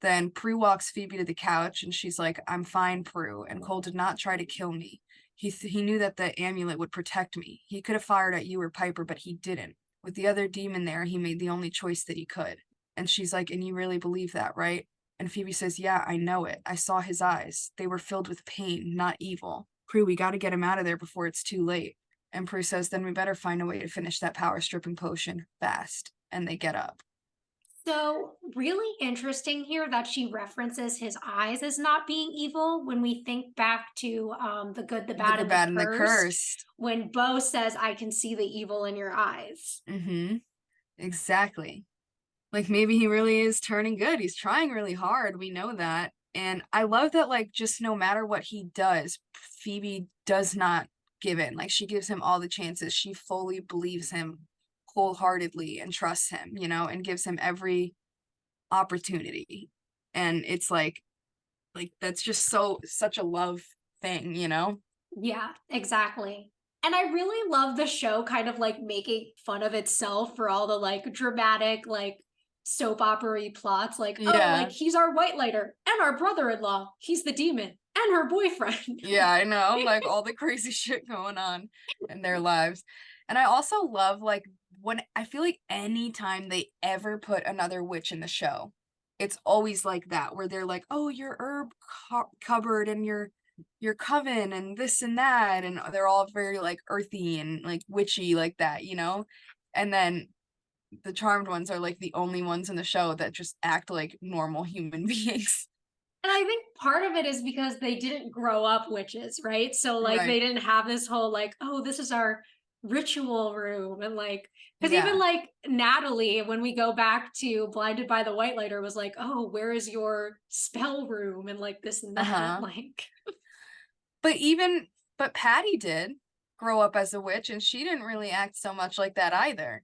Then Prue walks Phoebe to the couch, and she's like, "I'm fine, Prue, and Cole did not try to kill me. He knew that the amulet would protect me. He could have fired at you or Piper, but he didn't. With the other demon there, he made the only choice that he could." And she's like, "And you really believe that, right?" And Phoebe says, "Yeah, I know it. I saw his eyes. They were filled with pain, not evil. Prue, we got to get him out of there before it's too late." And Prue says, then we better find a way to finish that power stripping potion fast. And they get up. So, really interesting here that she references his eyes as not being evil when we think back to the good, the The bad, good, and the bad, and the cursed. cursed. When Bo says, I can see the evil in your eyes. Mm-hmm. Exactly. Like, maybe he really is turning good. He's trying really hard. We know that. And I love that, like, just no matter what he does, Phoebe does not give in. Like, she gives him all the chances. She fully believes him wholeheartedly and trusts him, you know, and gives him every opportunity. And it's like that's just such a love thing, you know? Yeah, exactly. And I really love the show kind of like making fun of itself for all the like dramatic, like soap opera plots. Like, oh, Yeah. like he's our white lighter and our brother in law. He's the demon and her boyfriend. Yeah, I know. Like all the crazy shit going on in their lives. And I also love like when I feel like anytime they ever put another witch in the show, it's always like that where they're like, "Oh, your herb cupboard and your coven and this and that," and they're all very like earthy and like witchy like that, you know? And then the charmed ones are like the only ones in the show that just act like normal human beings. And I think part of it is because they didn't grow up witches, right? So like Right. they didn't have this whole like, oh, this is our ritual room. And like, because even Yeah. like Natalie, when we go back to Blinded by the White Lighter, was like, oh, where is your spell room? And like this and that. Uh-huh. Like, But Patty did grow up as a witch, and she didn't really act so much like that either.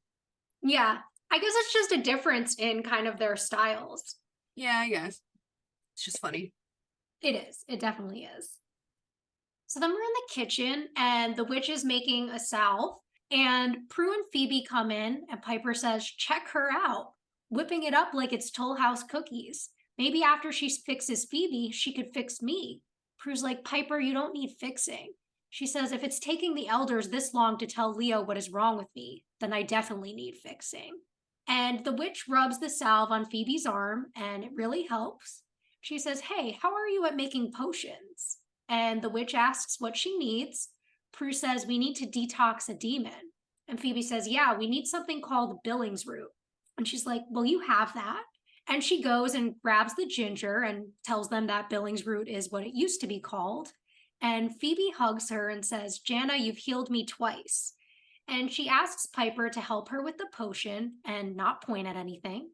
yeah, I guess it's just a difference in kind of their styles. Yeah, I guess. It's just funny. It is. It definitely is. So then we're in the kitchen and the witch is making a salve. And Prue and Phoebe come in and Piper says, check her out, whipping it up like it's Toll House cookies. Maybe after she fixes Phoebe, she could fix me. Prue's like, Piper, you don't need fixing. She says, if it's taking the elders this long to tell Leo what is wrong with me, then I definitely need fixing. And the witch rubs the salve on Phoebe's arm and it really helps. She says, hey, how are you at making potions? And the witch asks what she needs. Prue says, we need to detox a demon. And Phoebe says, yeah, we need something called Billings root. And she's like, well, you have that. And she goes and grabs the ginger and tells them that Billings root is what it used to be called. And Phoebe hugs her and says, Jana, you've healed me twice. And she asks Piper to help her with the potion and not point at anything.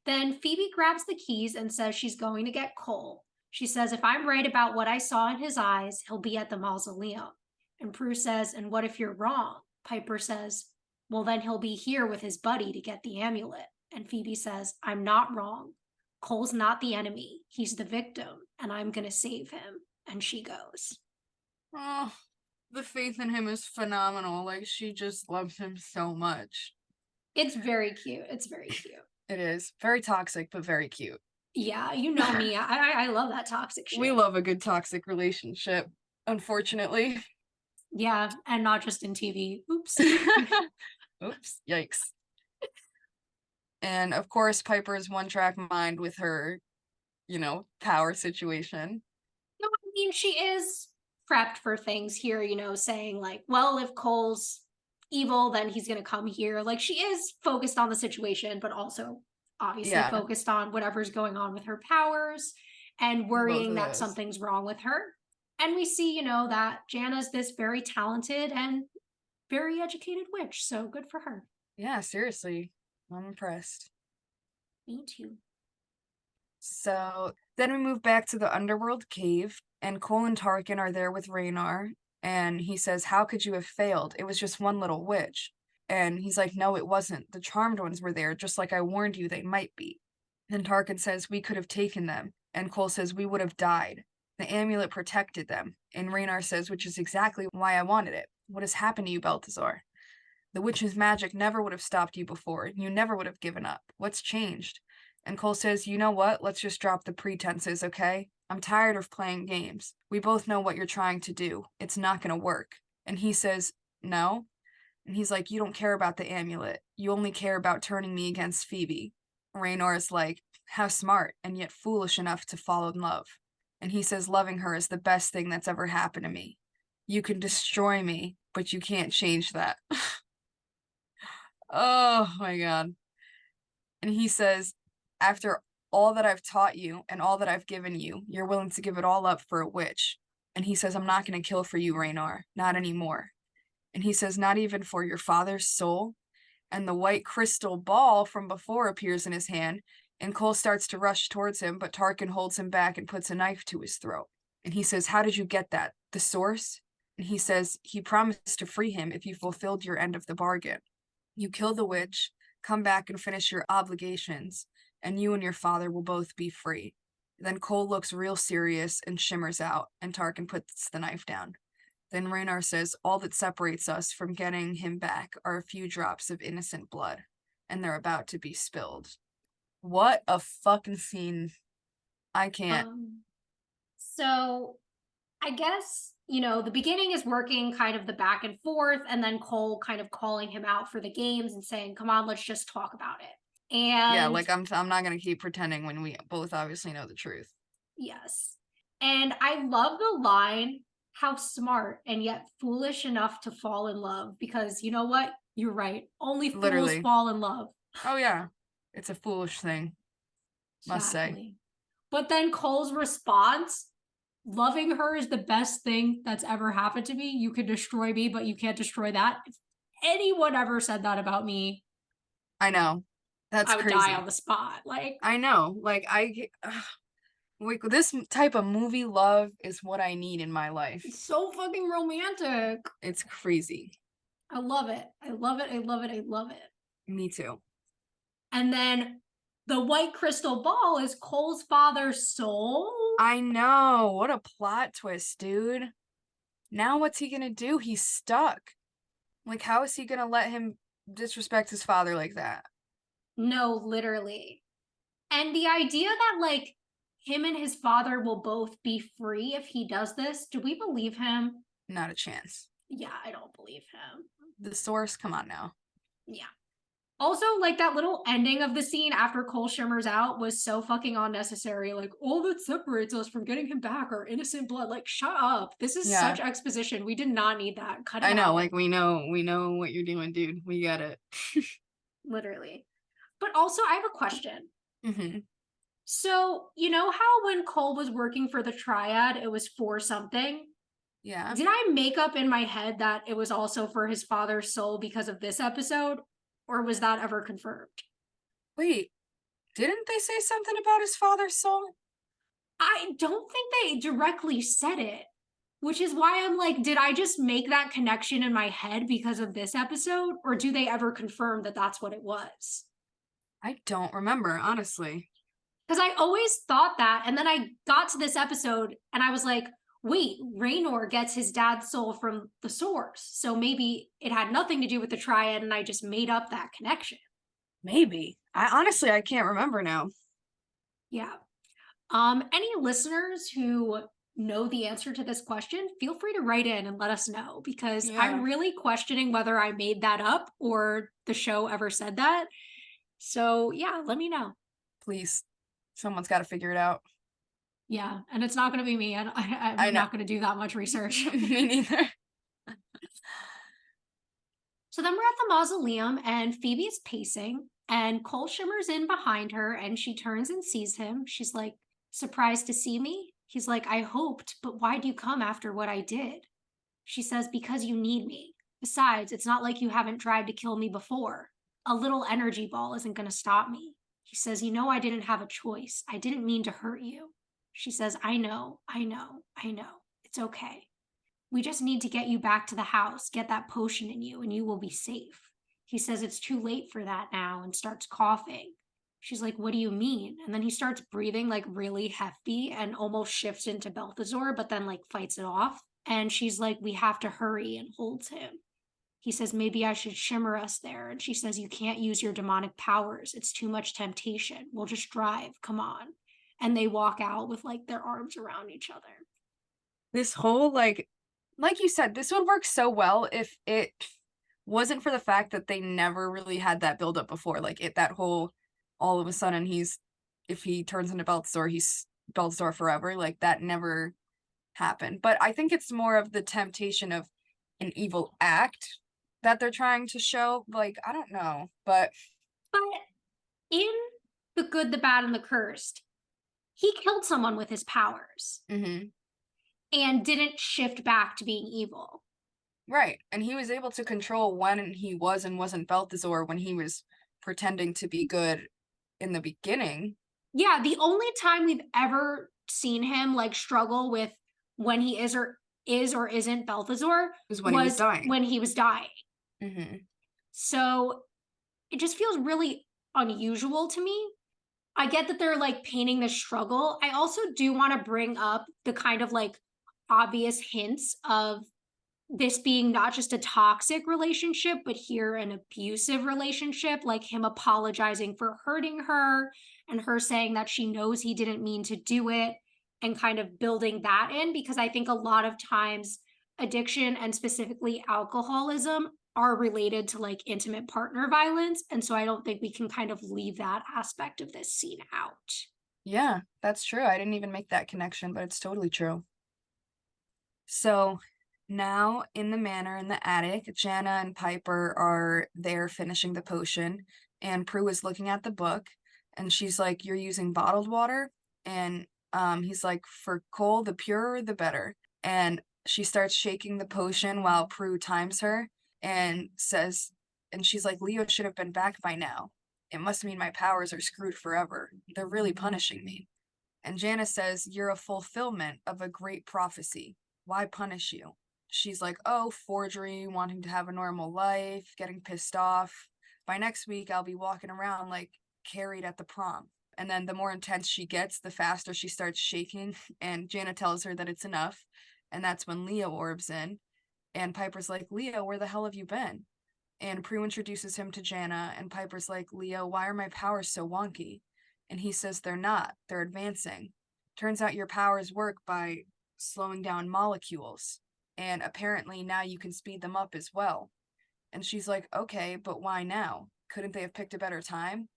Then Phoebe grabs the keys and says she's going to get Cole. She says, if I'm right about what I saw in his eyes, he'll be at the mausoleum. And Prue says, and what if you're wrong? Piper says, well, then he'll be here with his buddy to get the amulet. And Phoebe says, I'm not wrong. Cole's not the enemy. He's the victim, and I'm going to save him. And she goes. Oh, the faith in him is phenomenal. Like, she just loves him so much. It's very cute. It's very cute. It is. Very toxic, but very cute. Yeah, you know me. I love that toxic shit. We love a good toxic relationship, unfortunately. Yeah, and not just in TV. Oops. Oops, yikes. And of course, Piper's one-track mind with her, you know, power situation. No, I mean, she is prepped for things here, you know, saying like, well, if Cole's evil, then he's going to come here. Like, she is focused on the situation, but also obviously Yeah, focused on whatever's going on with her powers and both worrying of that those. something's wrong with her. And we see, you know, that Jana's this very talented and very educated witch. So good for her. Yeah, seriously. I'm impressed. Me too. So then we move back to the underworld cave, and Cole and Tarkin are there with Raynar, and he says, how could you have failed? It was just one little witch. And he's like, no, it wasn't. The charmed ones were there, just like I warned you they might be. Then Tarkin says, we could have taken them. And Cole says, we would have died. The amulet protected them. And Raynar says, which is exactly why I wanted it. What has happened to you, Balthazar? The witch's magic never would have stopped you before. You never would have given up. What's changed? And Cole says, you know what? Let's just drop the pretenses, okay? I'm tired of playing games. We both know what you're trying to do. It's not going to work. And he says, no. And he's like, you don't care about the amulet. You only care about turning me against Phoebe. Raynar is like, how smart, and yet foolish enough to fall in love. And he says, loving her is the best thing that's ever happened to me. You can destroy me, but you can't change that. Oh my God. And he says, after all that I've taught you and all that I've given you, you're willing to give it all up for a witch. And he says, I'm not going to kill for you, Raynar. Not anymore. And he says, not even for your father's soul. And the white crystal ball from before appears in his hand, and Cole starts to rush towards him, but Tarkin holds him back and puts a knife to his throat. And he says, how did you get that? The source? And he says, he promised to free him if you fulfilled your end of the bargain. You kill the witch, come back and finish your obligations, and you and your father will both be free. Then Cole looks real serious and shimmers out, and Tarkin puts the knife down. Then Raynar says, all that separates us from getting him back are a few drops of innocent blood, and they're about to be spilled. What a fucking scene. I can't. So I guess, the beginning is working kind of the back and forth, and then Cole kind of calling him out for the games and saying, come on, let's just talk about it. And yeah, like I'm not going to keep pretending when we both obviously know the truth. Yes. And I love the line, how smart and yet foolish enough to fall in love, because you know what? You're right. Only fools Literally. fall in love. Oh yeah. It's a foolish thing. Must say. But then Cole's response, loving her is the best thing that's ever happened to me. You can destroy me, but you can't destroy that. If anyone ever said that about me, I know. That's I would crazy. die on the spot. I know. This type of movie love is what I need in my life. It's so fucking romantic. It's crazy. I love it. I love it. I love it. I love it. Me too. And then the white crystal ball is Cole's father's soul. I know. What a plot twist, dude. Now what's he gonna do? He's stuck. Like, how is he gonna let him disrespect his father like that? No, literally. And the idea that, like, him and his father will both be free if he does this, do we believe him? Not a chance. Yeah, I don't believe him. The source, come on now. Yeah. Also, like, that little ending of the scene after Cole shimmers out was so fucking unnecessary. Like, all that separates us from getting him back are innocent blood. Like, shut up. This is such exposition. We did not need that. Cut it out. I know, like, we know what you're doing, dude. We get it. Literally. But also, I have a question. Mm-hmm. So, you know how when Cole was working for the Triad, it was for something? Yeah. Did I make up in my head that it was also for his father's soul because of this episode? Or was that ever confirmed? Wait, didn't they say something about his father's soul? I don't think they directly said it, which is why I'm like, did I just make that connection in my head because of this episode? Or do they ever confirm that that's what it was? I don't remember, honestly. Because I always thought that. And then I got to this episode and I was like, wait, Raynor gets his dad's soul from the source. So maybe it had nothing to do with the Triad and I just made up that connection. Maybe. I can't remember now. Yeah. Any listeners who know the answer to this question, feel free to write in and let us know, because I'm really questioning whether I made that up or the show ever said that. So yeah, let me know. Please. Someone's got to figure it out. Yeah, and it's not going to be me. I'm not going to do that much research. Me neither. So then we're at the mausoleum and Phoebe is pacing and Cole shimmers in behind her and she turns and sees him. She's like, surprised to see me? He's like, I hoped, but why'd you come after what I did? She says, because you need me. Besides, it's not like you haven't tried to kill me before. A little energy ball isn't going to stop me. He says, you know, I didn't have a choice. I didn't mean to hurt you. She says, I know. It's okay. We just need to get you back to the house, get that potion in you, and you will be safe. He says it's too late for that now and starts coughing. She's like, what do you mean? And then he starts breathing like really hefty and almost shifts into Balthazar, but then like fights it off. And she's like, we have to hurry, and holds him. He says, maybe I should shimmer us there. And she says, you can't use your demonic powers. It's too much temptation. We'll just drive. Come on. And they walk out with like their arms around each other. This whole like you said, this would work so well if it wasn't for the fact that they never really had that build-up before. Like that whole, all of a sudden if he turns into Balthazar, he's Balthazar forever. Like that never happen. But I think it's more of the temptation of an evil act that they're trying to show. Like, I don't know, but But in The Good, the Bad, and the Cursed, he killed someone with his powers mhm. and didn't shift back to being evil. Right. And he was able to control when he was and wasn't Balthazar when he was pretending to be good in the beginning. Yeah, the only time we've ever seen him like struggle with when he is or isn't Balthazar Was when he was was dying. when he was dying. Mhm. So it just feels really unusual to me. I get that they're like painting the struggle. I also do want to bring up the kind of like obvious hints of this being not just a toxic relationship, but here an abusive relationship, like him apologizing for hurting her and her saying that she knows he didn't mean to do it, and kind of building that in, because I think a lot of times addiction and specifically alcoholism are related to like intimate partner violence. And so I don't think we can kind of leave that aspect of this scene out. Yeah, that's true. I didn't even make that connection, but it's totally true. So now in the manor in the attic, Jana and Piper are there finishing the potion, and Prue is looking at the book, and she's like, "You're using bottled water?" And he's like, "For Cole, the purer the better." And she starts shaking the potion while Prue times her and says, and she's like, "Leo should have been back by now. It must mean my powers are screwed forever. They're really punishing me." And Janice says, "You're a fulfillment of a great prophecy. Why punish you?" She's like, "Oh, forgery, wanting to have a normal life, getting pissed off. By next week, I'll be walking around like carried at the prom." And then the more intense she gets, the faster she starts shaking. And Jana tells her that it's enough. And that's when Leo orbs in. And Piper's like, "Leo, where the hell have you been?" And Prue introduces him to Jana, and Piper's like, "Leo, why are my powers so wonky?" And he says, "They're not, they're advancing. Turns out your powers work by slowing down molecules, and apparently now you can speed them up as well." And she's like, "Okay, but why now? Couldn't they have picked a better time?"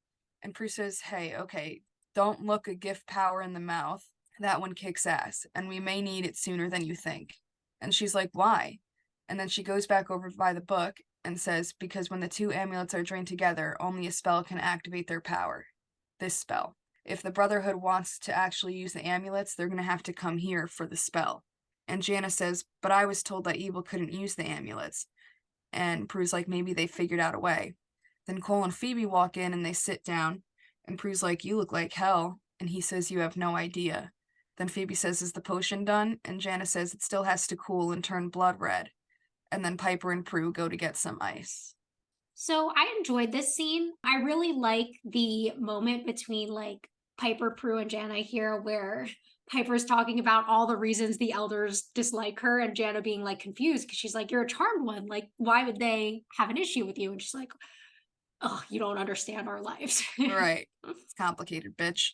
And Prue says, "Hey, okay, don't look a gift power in the mouth. That one kicks ass, and we may need it sooner than you think." And she's like, "Why?" And then she goes back over by the book and says, "Because when the two amulets are joined together, only a spell can activate their power. This spell. If the Brotherhood wants to actually use the amulets, they're going to have to come here for the spell." And Jana says, "But I was told that evil couldn't use the amulets." And Prue's like, "Maybe they figured out a way." Then Cole and Phoebe walk in and they sit down. And Prue's like, "You look like hell." And he says, "You have no idea." Then Phoebe says, "Is the potion done?" And Jana says, "It still has to cool and turn blood red." And then Piper and Prue go to get some ice. So I enjoyed this scene. I really like the moment between like Piper, Prue, and Jana here, where Piper's talking about all the reasons the elders dislike her, and Jana being like confused because she's like, "You're a charmed one. Like, why would they have an issue with you?" And she's like, "Oh, you don't understand our lives." Right. It's complicated, bitch.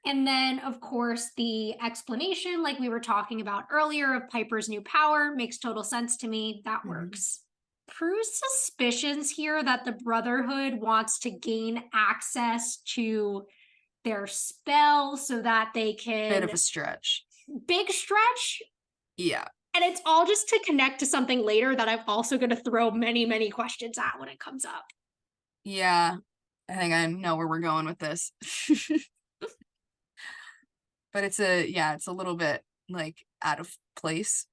And then, of course, the explanation, like we were talking about earlier, of Piper's new power makes total sense to me. That works. Prue's suspicions here that the Brotherhood wants to gain access to their spell so that they Bit of can. a stretch. Big stretch. Yeah. And it's all just to connect to something later that I'm also going to throw many, many questions at when it comes up. Yeah. I think I know where we're going with this. But it's a little bit like out of place.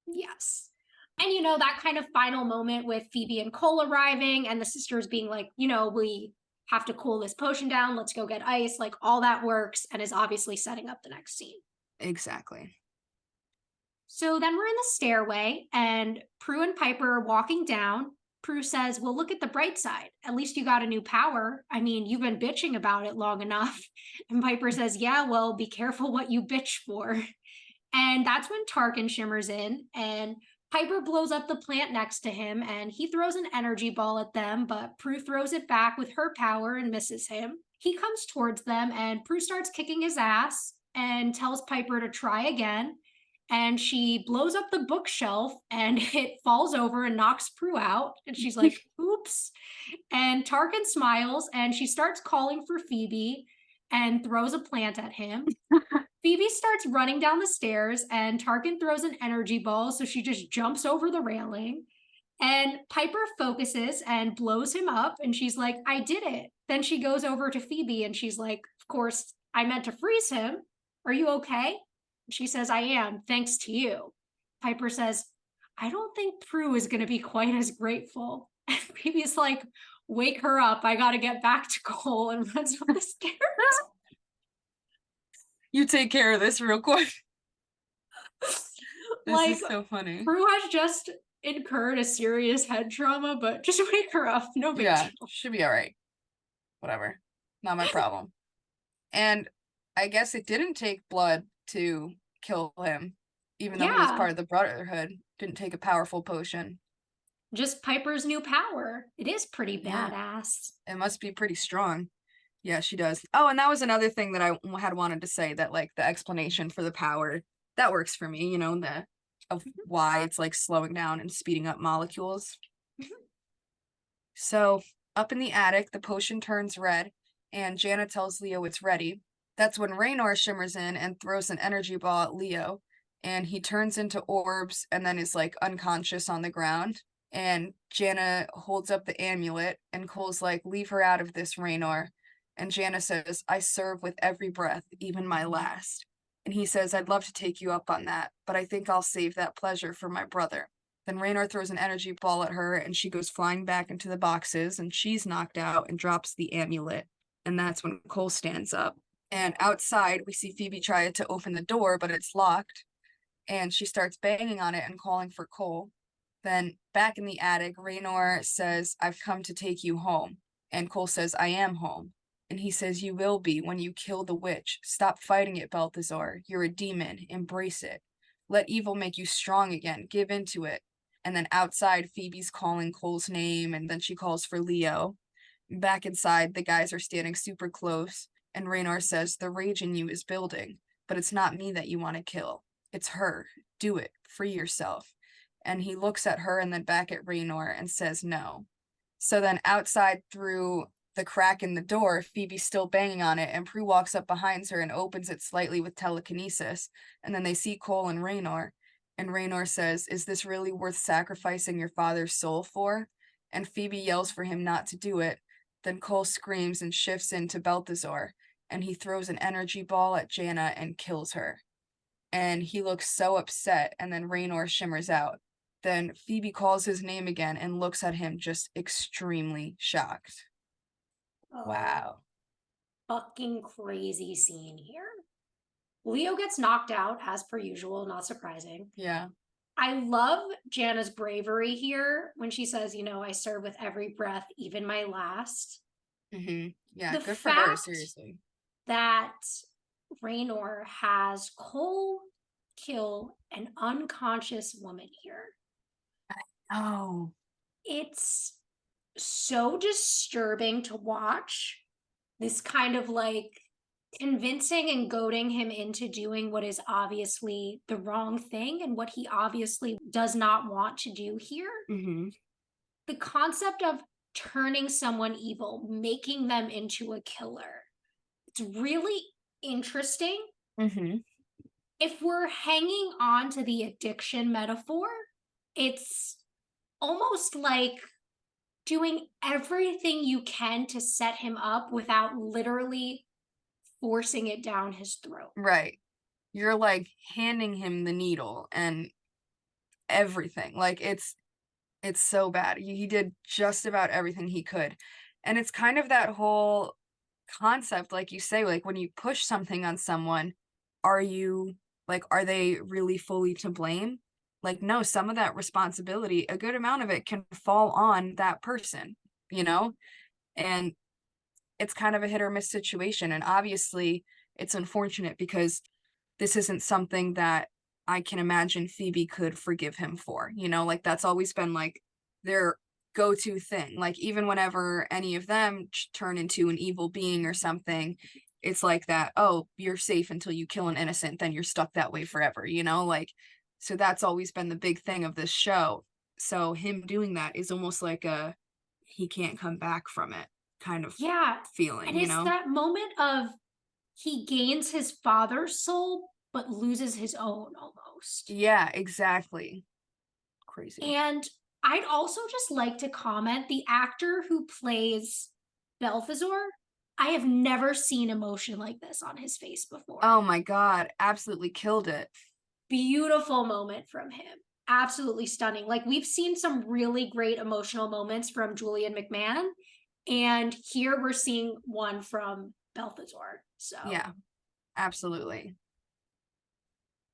Yes. And that kind of final moment with Phoebe and Cole arriving and the sisters being like, we have to cool this potion down. Let's go get ice. Like all that works and is obviously setting up the next scene. Exactly. So then we're in the stairway and Prue and Piper are walking down. Prue says, "Well, look at the bright side. At least you got a new power. I mean, you've been bitching about it long enough." And Piper says, "Yeah, well, be careful what you bitch for." And that's when Tarkin shimmers in and Piper blows up the plant next to him and he throws an energy ball at them, but Prue throws it back with her power and misses him. He comes towards them and Prue starts kicking his ass and tells Piper to try again. And she blows up the bookshelf and it falls over and knocks Prue out. And she's like, "Oops." And Tarkin smiles and she starts calling for Phoebe and throws a plant at him. Phoebe starts running down the stairs, and Tarkin throws an energy ball, so she just jumps over the railing. And Piper focuses and blows him up, and she's like, I did it. Then she goes over to Phoebe and she's like, of course, I meant to freeze him. Are you okay? She says, I am, thanks to you. Piper says, I don't think Prue is going to be quite as grateful. And Phoebe's like, wake her up. I got to get back to Cole, and runs up the stairs. You take care of this real quick. This Like, is so funny. Prue has just incurred a serious head trauma, but just wake her up. No big Yeah, deal. should be all right. Whatever. Not my problem. And I guess it didn't take blood to kill him, even though he was Yeah. part of the Brotherhood. Didn't take a powerful potion. Just Piper's new power. It is pretty Yeah. badass. It must be pretty strong. Yeah, she does. Oh, and that was another thing that I had wanted to say, that like the explanation for the power, that works for me, you know, the of why it's like slowing down and speeding up molecules. So up in the attic, the potion turns red, and Jana tells Leo it's ready. That's when Raynor shimmers in and throws an energy ball at Leo, and he turns into orbs and then is like unconscious on the ground. And Jana holds up the amulet, and Cole's like, leave her out of this, Raynor. And Jana says, I serve with every breath, even my last. And he says, I'd love to take you up on that, but I think I'll save that pleasure for my brother. Then Raynor throws an energy ball at her, and she goes flying back into the boxes, and she's knocked out and drops the amulet. And that's when Cole stands up. And outside, we see Phoebe try to open the door, but it's locked. And she starts banging on it and calling for Cole. Then back in the attic, Raynor says, I've come to take you home. And Cole says, I am home. And he says, you will be when you kill the witch. Stop fighting it, Balthazar. You're a demon. Embrace it. Let evil make you strong again. Give into it. And then outside, Phoebe's calling Cole's name, and then she calls for Leo. Back inside, the guys are standing super close, and Raynor says, the rage in you is building, but it's not me that you want to kill. It's her. Do it. Free yourself. And he looks at her and then back at Raynor and says no. So then outside, through the crack in the door, Phoebe's still banging on it, and Prue walks up behind her and opens it slightly with telekinesis. And then they see Cole and Raynor. And Raynor says, is this really worth sacrificing your father's soul for? And Phoebe yells for him not to do it. Then Cole screams and shifts into Balthazar, and he throws an energy ball at Jana and kills her. And he looks so upset, and then Raynor shimmers out. Then Phoebe calls his name again and looks at him just extremely shocked. Oh, Wow. fucking crazy scene here. Leo gets knocked out, as per usual, not surprising. Yeah. I love Jana's bravery here when she says, I serve with every breath, even my last. Mm-hmm. Yeah, The good for her, fact seriously. That Raynor has Cole kill an unconscious woman here. Oh. It's so disturbing to watch. This kind of like convincing and goading him into doing what is obviously the wrong thing and what he obviously does not want to do here. Mm-hmm. The concept of turning someone evil, making them into a killer, it's really interesting. Mm-hmm. If we're hanging on to the addiction metaphor, it's almost like doing everything you can to set him up without literally forcing it down his throat. Right. You're like handing him the needle and everything. Like it's so bad. He did just about everything he could. And it's kind of that whole concept, like you say, like when you push something on someone, are they really fully to blame? Like, no, some of that responsibility, a good amount of it can fall on that person, and it's kind of a hit or miss situation. And obviously it's unfortunate because this isn't something that I can imagine Phoebe could forgive him for, like that's always been like their go-to thing. Like even whenever any of them turn into an evil being or something, it's like that, oh, you're safe until you kill an innocent, then you're stuck that way forever, like, so that's always been the big thing of this show. So him doing that is almost like he can't come back from it kind of Yeah. feeling, And it's that moment of he gains his father's soul, but loses his own almost. Yeah, exactly. Crazy. And I'd also just like to comment, the actor who plays Balthazar, I have never seen emotion like this on his face before. Oh my God, absolutely killed it. Beautiful moment from him. Absolutely stunning. Like, we've seen some really great emotional moments from Julian McMahon, and here we're seeing one from Balthazar. Yeah, absolutely.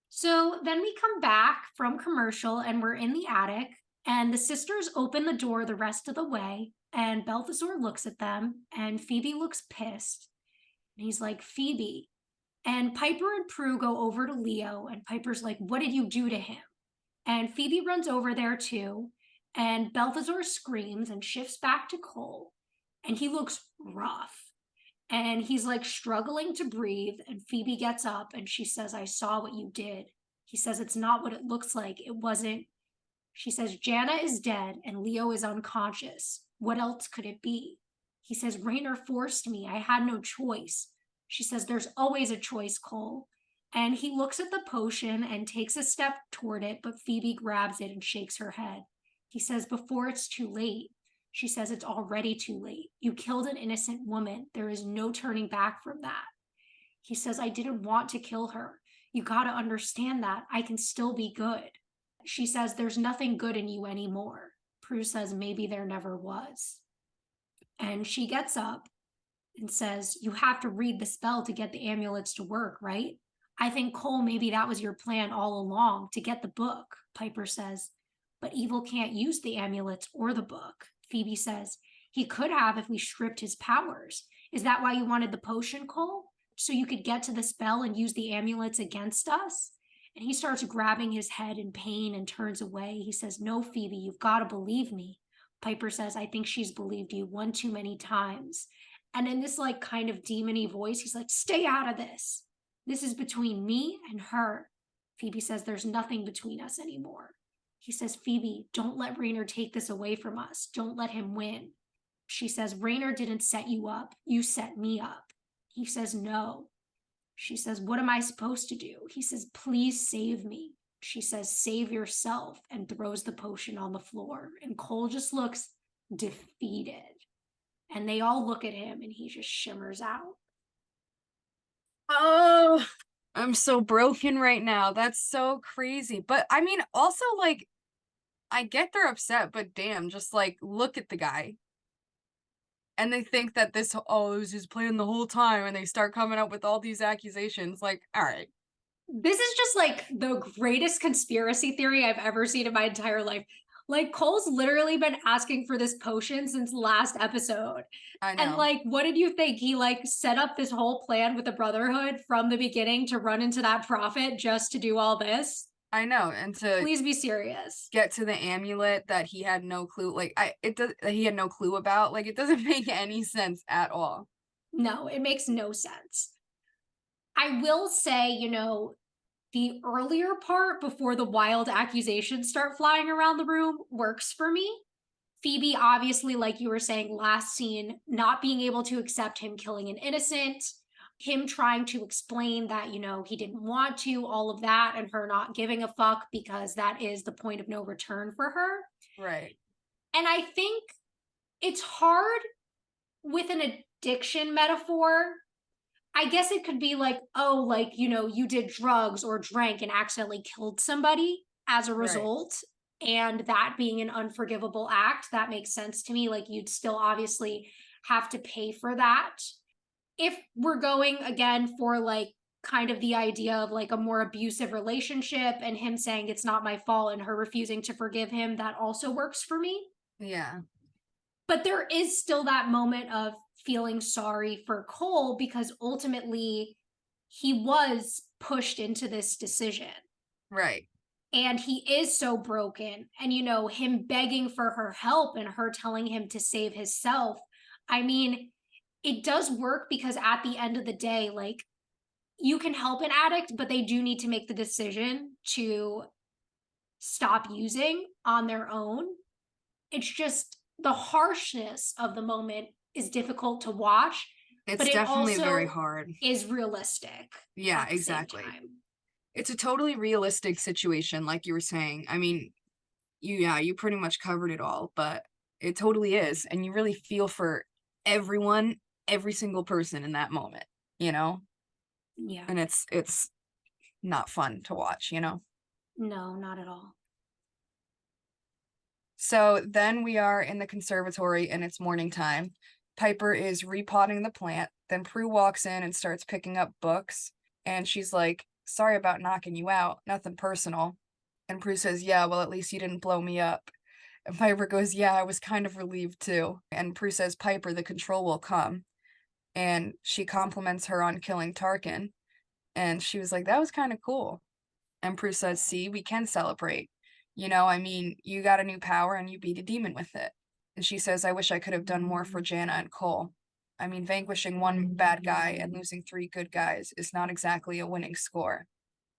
So then we come back from commercial and we're in the attic, and the sisters open the door the rest of the way, and Balthazar looks at them, and Phoebe looks pissed. And he's like, Phoebe. And Piper and Prue go over to Leo, and Piper's like, what did you do to him? And Phoebe runs over there too, and Balthazar screams and shifts back to Cole, and he looks rough. And he's like struggling to breathe. And Phoebe gets up and she says, I saw what you did. He says, it's not what it looks like. It wasn't. She says, Jana is dead and Leo is unconscious. What else could it be? He says, Raynor forced me. I had no choice. She says, there's always a choice, Cole. And he looks at the potion and takes a step toward it, but Phoebe grabs it and shakes her head. He says, before it's too late. She says, it's already too late. You killed an innocent woman. There is no turning back from that. He says, I didn't want to kill her. You got to understand that. I can still be good. She says, there's nothing good in you anymore. Prue says, maybe there never was. And she gets up and says, you have to read the spell to get the amulets to work, right? I think, Cole, maybe that was your plan all along, to get the book. Piper says, but evil can't use the amulets or the book. Phoebe says, he could have if we stripped his powers. Is that why you wanted the potion, Cole? So you could get to the spell and use the amulets against us? And he starts grabbing his head in pain and turns away. He says, no, Phoebe, you've got to believe me. Piper says, I think she's believed you one too many times. And in this like kind of demon-y voice, he's like, stay out of this. This is between me and her. Phoebe says, there's nothing between us anymore. He says, Phoebe, don't let Raynor take this away from us. Don't let him win. She says, Raynor didn't set you up. You set me up. He says, no. She says, what am I supposed to do? He says, please save me. She says, save yourself, and throws the potion on the floor. And Cole just looks defeated. And they all look at him and he just shimmers out. Oh, I'm so broken right now. That's so crazy. But I mean, also, like, I get they're upset, but damn, just like look at the guy. And they think that this, oh, it was his plan the whole time, and they start coming up with all these accusations. Like, all right. This is just like the greatest conspiracy theory I've ever seen in my entire life. Like, Cole's literally been asking for this potion since last episode. I And know. like, what did you think? He like set up this whole plan with the Brotherhood from the beginning to run into that prophet just to do all this? I know. And to Please be serious. get to the amulet that he had no clue, like, that he had no clue about. Like, it doesn't make any sense at all. No, it makes no sense. I will say, the earlier part before the wild accusations start flying around the room works for me. Phoebe, obviously, like you were saying last scene, not being able to accept him killing an innocent, him trying to explain that, he didn't want to, all of that, and her not giving a fuck because that is the point of no return for her. Right. And I think it's hard with an addiction metaphor. I guess it could be like, oh, like, you did drugs or drank and accidentally killed somebody as a result. Right. And that being an unforgivable act, that makes sense to me. Like, you'd still obviously have to pay for that. If we're going again for like kind of the idea of like a more abusive relationship and him saying it's not my fault and her refusing to forgive him, that also works for me. Yeah. But there is still that moment of feeling sorry for Cole because ultimately he was pushed into this decision. Right. And he is so broken. And, him begging for her help and her telling him to save himself. I mean, it does work because at the end of the day, like, you can help an addict, but they do need to make the decision to stop using on their own. It's just the harshness of the moment is difficult to watch. It's but it definitely very also hard. is realistic Yeah, at the same exactly. time. It's a totally realistic situation, like you were saying. I mean, you pretty much covered it all, but it totally is. And you really feel for everyone, every single person in that moment, you know? Yeah. And it's not fun to watch, you know? No, not at all. So then we are in the conservatory and it's morning time. Piper is repotting the plant. Then Prue walks in and starts picking up books. And she's like, sorry about knocking you out. Nothing personal. And Prue says, yeah, well, at least you didn't blow me up. And Piper goes, yeah, I was kind of relieved too. And Prue says, Piper, the control will come. And she compliments her on killing Tarkin. And she was like, that was kind of cool. And Prue says, see, we can celebrate. You know, I mean, you got a new power and you beat a demon with it. And she says, I wish I could have done more for Jana and Cole. I mean, vanquishing one bad guy and losing 3 good guys is not exactly a winning score.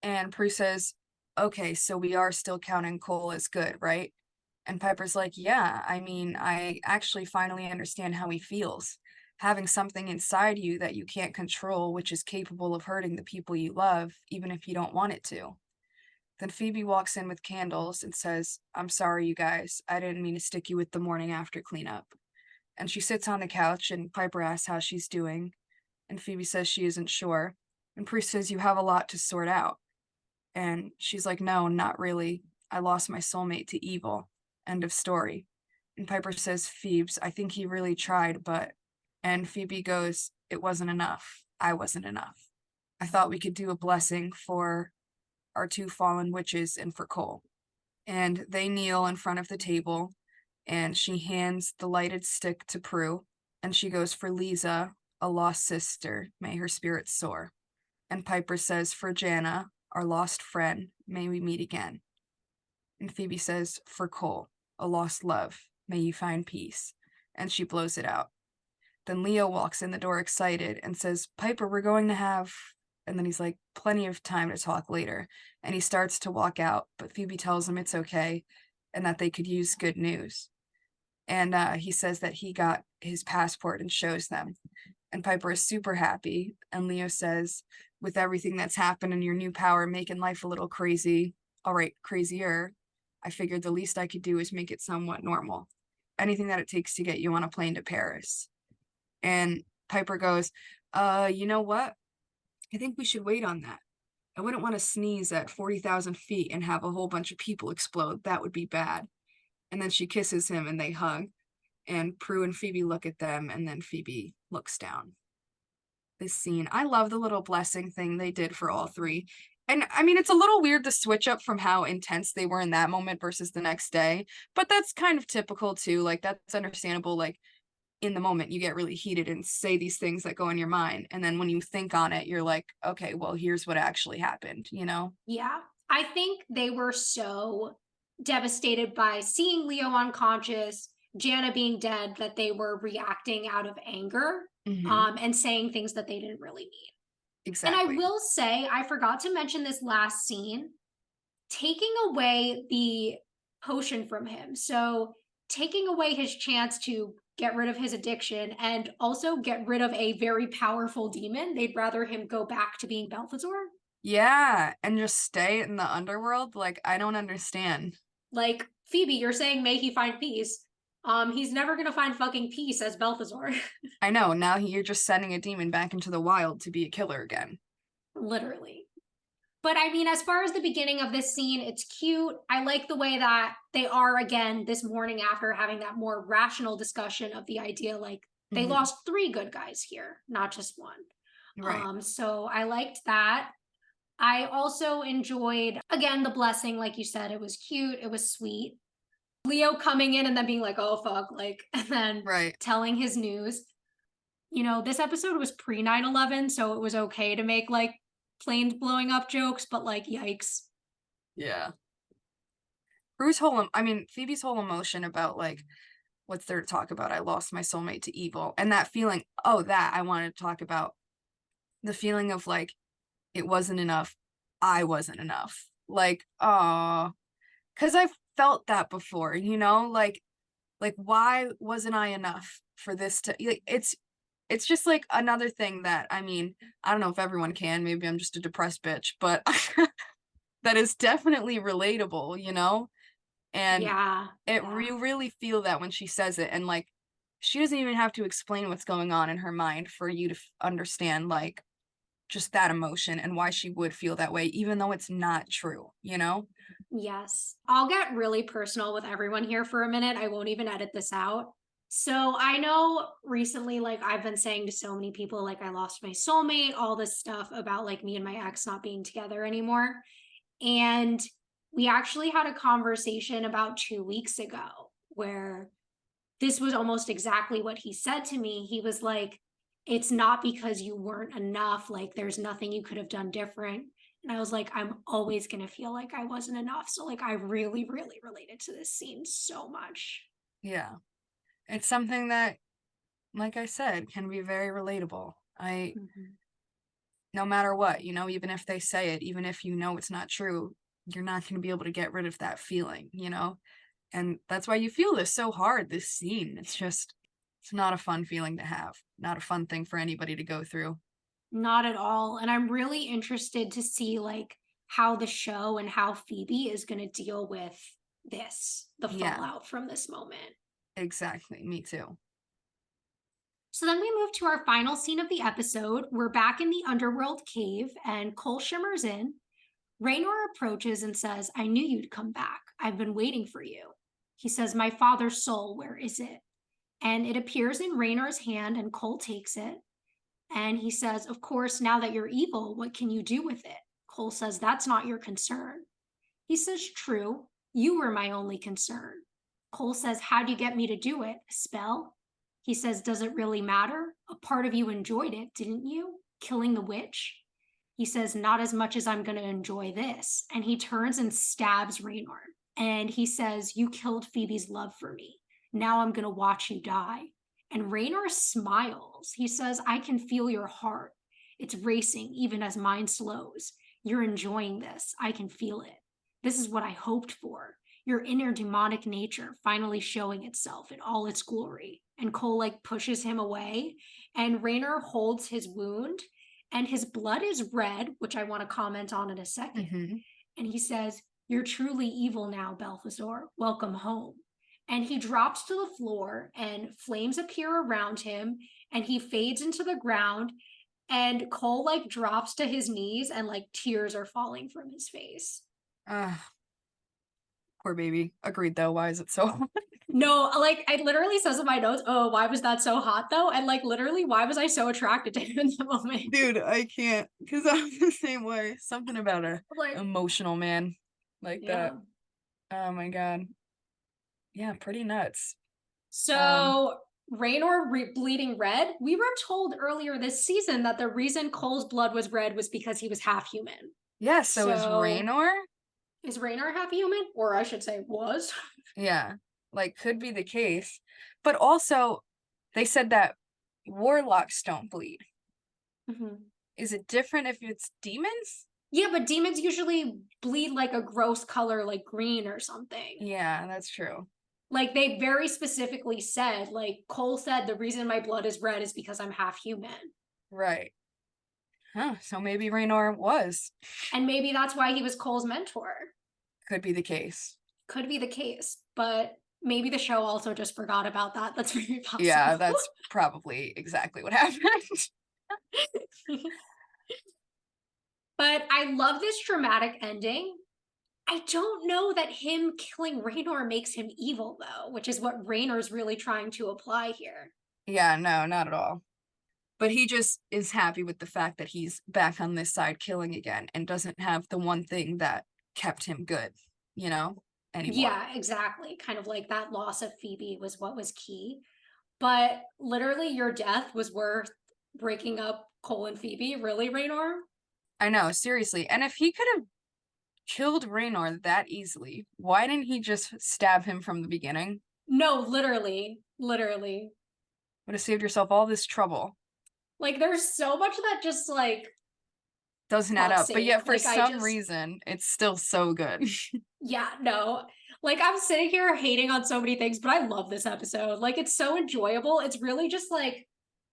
And Prue says, okay, so we are still counting Cole as good, right? And Piper's like, yeah, I mean, I actually finally understand how he feels. Having something inside you that you can't control, which is capable of hurting the people you love, even if you don't want it to. Then Phoebe walks in with candles and says, I'm sorry, you guys. I didn't mean to stick you with the morning after cleanup. And she sits on the couch and Piper asks how she's doing. And Phoebe says she isn't sure. And Prue says, you have a lot to sort out. And she's like, no, not really. I lost my soulmate to evil. End of story. And Piper says, Phoebes, I think he really tried, but. And Phoebe goes, it wasn't enough. I wasn't enough. I thought we could do a blessing for our 2 fallen witches and for Cole. And they kneel in front of the table, and she hands the lighted stick to Prue, and she goes, for Lisa, a lost sister, may her spirit soar. And Piper says, for Jana, our lost friend, may we meet again. And Phoebe says, for Cole, a lost love, may you find peace. And she blows it out. Then Leo walks in the door excited and says, Piper, we're going to have. And then he's like, plenty of time to talk later. And he starts to walk out, but Phoebe tells him it's okay and that they could use good news. And he says that he got his passport and shows them. And Piper is super happy. And Leo says, with everything that's happened in your new power, making life a little crazy, all right, crazier, I figured the least I could do is make it somewhat normal. Anything that it takes to get you on a plane to Paris. And Piper goes, you know what? I think we should wait on that. I wouldn't want to sneeze at 40,000 feet and have a whole bunch of people explode. That would be bad. And then she kisses him and they hug. And Prue and Phoebe look at them and then Phoebe looks down. This scene, I love the little blessing thing they did for all 3. And I mean, it's a little weird to switch up from how intense they were in that moment versus the next day, but that's kind of typical too. Like, that's understandable. Like, in the moment you get really heated and say these things that go in your mind, and then when you think on it you're like, okay, well, here's what actually happened, you know? Yeah. I think they were so devastated by seeing Leo unconscious, Jana being dead, that they were reacting out of anger, and saying things that they didn't really mean. And I Exactly. will say, I forgot to mention this last scene, taking away the potion from him. So taking away his chance to get rid of his addiction and also get rid of a very powerful demon. They'd rather him go back to being Balthazar. Yeah, and just stay in the underworld. Like, I don't understand. Like, Phoebe, you're saying may he find peace. He's never gonna find fucking peace as Balthazar. I know, now you're just sending a demon back into the wild to be a killer again. Literally. But I mean, as far as the beginning of this scene, it's cute. I like the way that they are again this morning after having that more rational discussion of the idea like they lost 3 good guys here, not just one. Right. So I liked that. I also enjoyed again the blessing, like you said, it was cute, it was sweet. Leo coming in and then being like, oh fuck, like, and then Right. telling his news. You know, this episode was pre 9/11, so it was okay to make like planes blowing up jokes, but like, yikes. Yeah. Phoebe's whole emotion about like, what's there to talk about? I lost my soulmate to evil. And that feeling, that I wanted to talk about. The feeling of like, it wasn't enough. I wasn't enough. Like, because I've felt that before, you know, like why wasn't I enough for this to, like, it's just like another thing that, I mean, I don't know if everyone can, maybe I'm just a depressed bitch, but that is definitely relatable, you know? And Yeah, you yeah. really feel that when she says it, and like she doesn't even have to explain what's going on in her mind for you to understand like just that emotion and why she would feel that way, even though it's not true, you know? Yes. I'll get really personal with everyone here for a minute. I won't even edit this out. So I know recently, like I've been saying to so many people, like I lost my soulmate, all this stuff about like me and my ex not being together anymore. And we actually had a conversation about 2 weeks ago where this was almost exactly what he said to me. He was like, it's not because you weren't enough. Like, there's nothing you could have done different. And I was like, I'm always going to feel like I wasn't enough. So, like, I really, really related to this scene so much. Yeah. It's something that, like I said, can be very relatable. Mhm. No matter what, you know, even if they say it, even if you know it's not true, you're not going to be able to get rid of that feeling, you know? And that's why you feel this so hard, this scene. It's just, it's not a fun feeling to have, not a fun thing for anybody to go through. Not at all. And I'm really interested to see, like, how the show and how Phoebe is going to deal with this, the Yeah, fallout from this moment. exactly. Me too. So then we move to our final scene of the episode. We're back in the underworld cave, and Cole shimmers in. Raynor approaches and says, I knew you'd come back. I've been waiting for you. He says, my father's soul, where is it? And it appears in Raynor's hand, and Cole takes it. And he says, of course, now that you're evil, what can you do with it? Cole says, that's not your concern. He says, true. You were my only concern. Cole says, how'd you get me to do it? A spell? He says, does it really matter? A part of you enjoyed it, didn't you? Killing the witch? He says, not as much as I'm going to enjoy this. And he turns and stabs Raynor. And he says, you killed Phoebe's love for me. Now I'm going to watch you die. And Raynor smiles. He says, I can feel your heart. It's racing even as mine slows. You're enjoying this. I can feel it. This is what I hoped for. Your inner demonic nature finally showing itself in all its glory. And Cole like pushes him away, and Raynor holds his wound, and his blood is red, which I want to comment on in a second. Mm-hmm. And he says, you're truly evil now, Balthazar. Welcome home. And he drops to the floor, and flames appear around him, and he fades into the ground. And Cole like drops to his knees, and like tears are falling from his face. Poor baby. Agreed though. Why is it so? No, like it literally says in my notes, oh, why was that so hot though? And like literally, why was I so attracted to him in the moment? Dude, I can't, because I'm the same way. Something about a Like, emotional man like yeah. that. Oh my God. Yeah, pretty nuts. Um, So Raynor bleeding red. We were told earlier this season that the reason Cole's blood was red was because he was half human. yeah, so is So Raynor? is Raynor half human? Or I should say was. Yeah, like could be the case. But also, they said that warlocks don't bleed. Mhm. Is it different if it's demons? Yeah, but demons usually bleed like a gross color, like green or something. Yeah, that's true. Like they very specifically said, like Cole said, the reason my blood is red is because I'm half human. Right. Huh, so maybe Raynor was. And maybe that's why he was Cole's mentor. Could be the case. Could be the case, but maybe the show also just forgot about that. That's very Yeah, possible. that's probably exactly what happened. But I love this dramatic ending. I don't know that him killing Raynor makes him evil, though, which is what Raynor's really trying to apply here. Yeah, no, not at all. But he just is happy with the fact that he's back on this side killing again and doesn't have the one thing that kept him good, you know, anymore. Yeah, exactly. Kind of like that loss of Phoebe was what was key. But literally, your death was worth breaking up Cole and Phoebe. Really, Raynor? I know, seriously. And if he could have killed Raynor that easily, why didn't he just stab him from the beginning? No, literally. Literally. Would have saved yourself all this trouble. Like, there's so much that just, like, Doesn't add fuck's up. But sake. yet, for Like, I some just, reason, it's still so good. yeah, no. Like, I'm sitting here hating on so many things, but I love this episode. Like, it's so enjoyable. It's really just, like,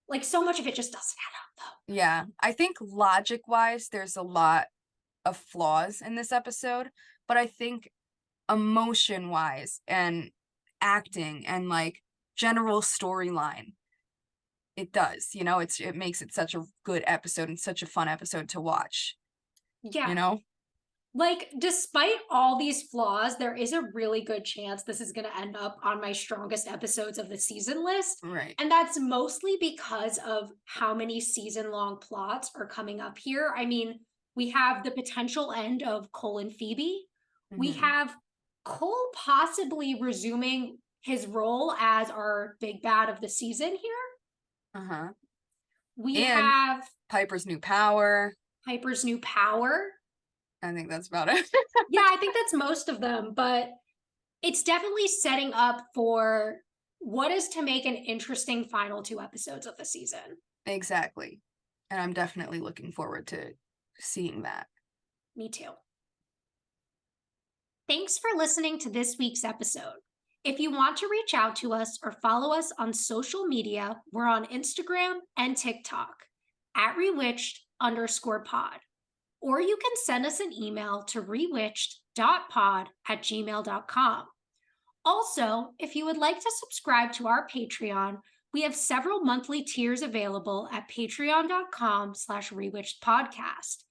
Like, so much of it just doesn't add up, though. Yeah, I think logic-wise, there's a lot of flaws in this episode, but I think emotion-wise and acting and like general storyline, it does. It makes it such a good episode and such a fun episode to watch, Yeah. you know? Like, despite all these flaws, there is a really good chance this is going to end up on my strongest episodes of the season list. Right. And that's mostly because of how many season long plots are coming up here. I mean, we have the potential end of Cole and Phoebe. We Mhm. have Cole possibly resuming his role as our big bad of the season here. Uh-huh. We And have Piper's new power. Piper's new power. I think that's about it. Yeah, I think that's most of them, but it's definitely setting up for what is to make an interesting final 2 episodes of the season. Exactly. And I'm definitely looking forward to seeing that. Me too. Thanks for listening to this week's episode. If you want to reach out to us or follow us on social media, we're on Instagram and TikTok at rewitched_pod. Or you can send us an email to rewitched.pod@gmail.com. Also, if you would like to subscribe to our Patreon, we have several monthly tiers available at patreon.com/rewitchedpodcast.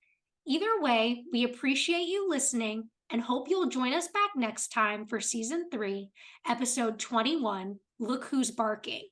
Either way, we appreciate you listening and hope you'll join us back next time for season 3, episode 21, Look Who's Barking.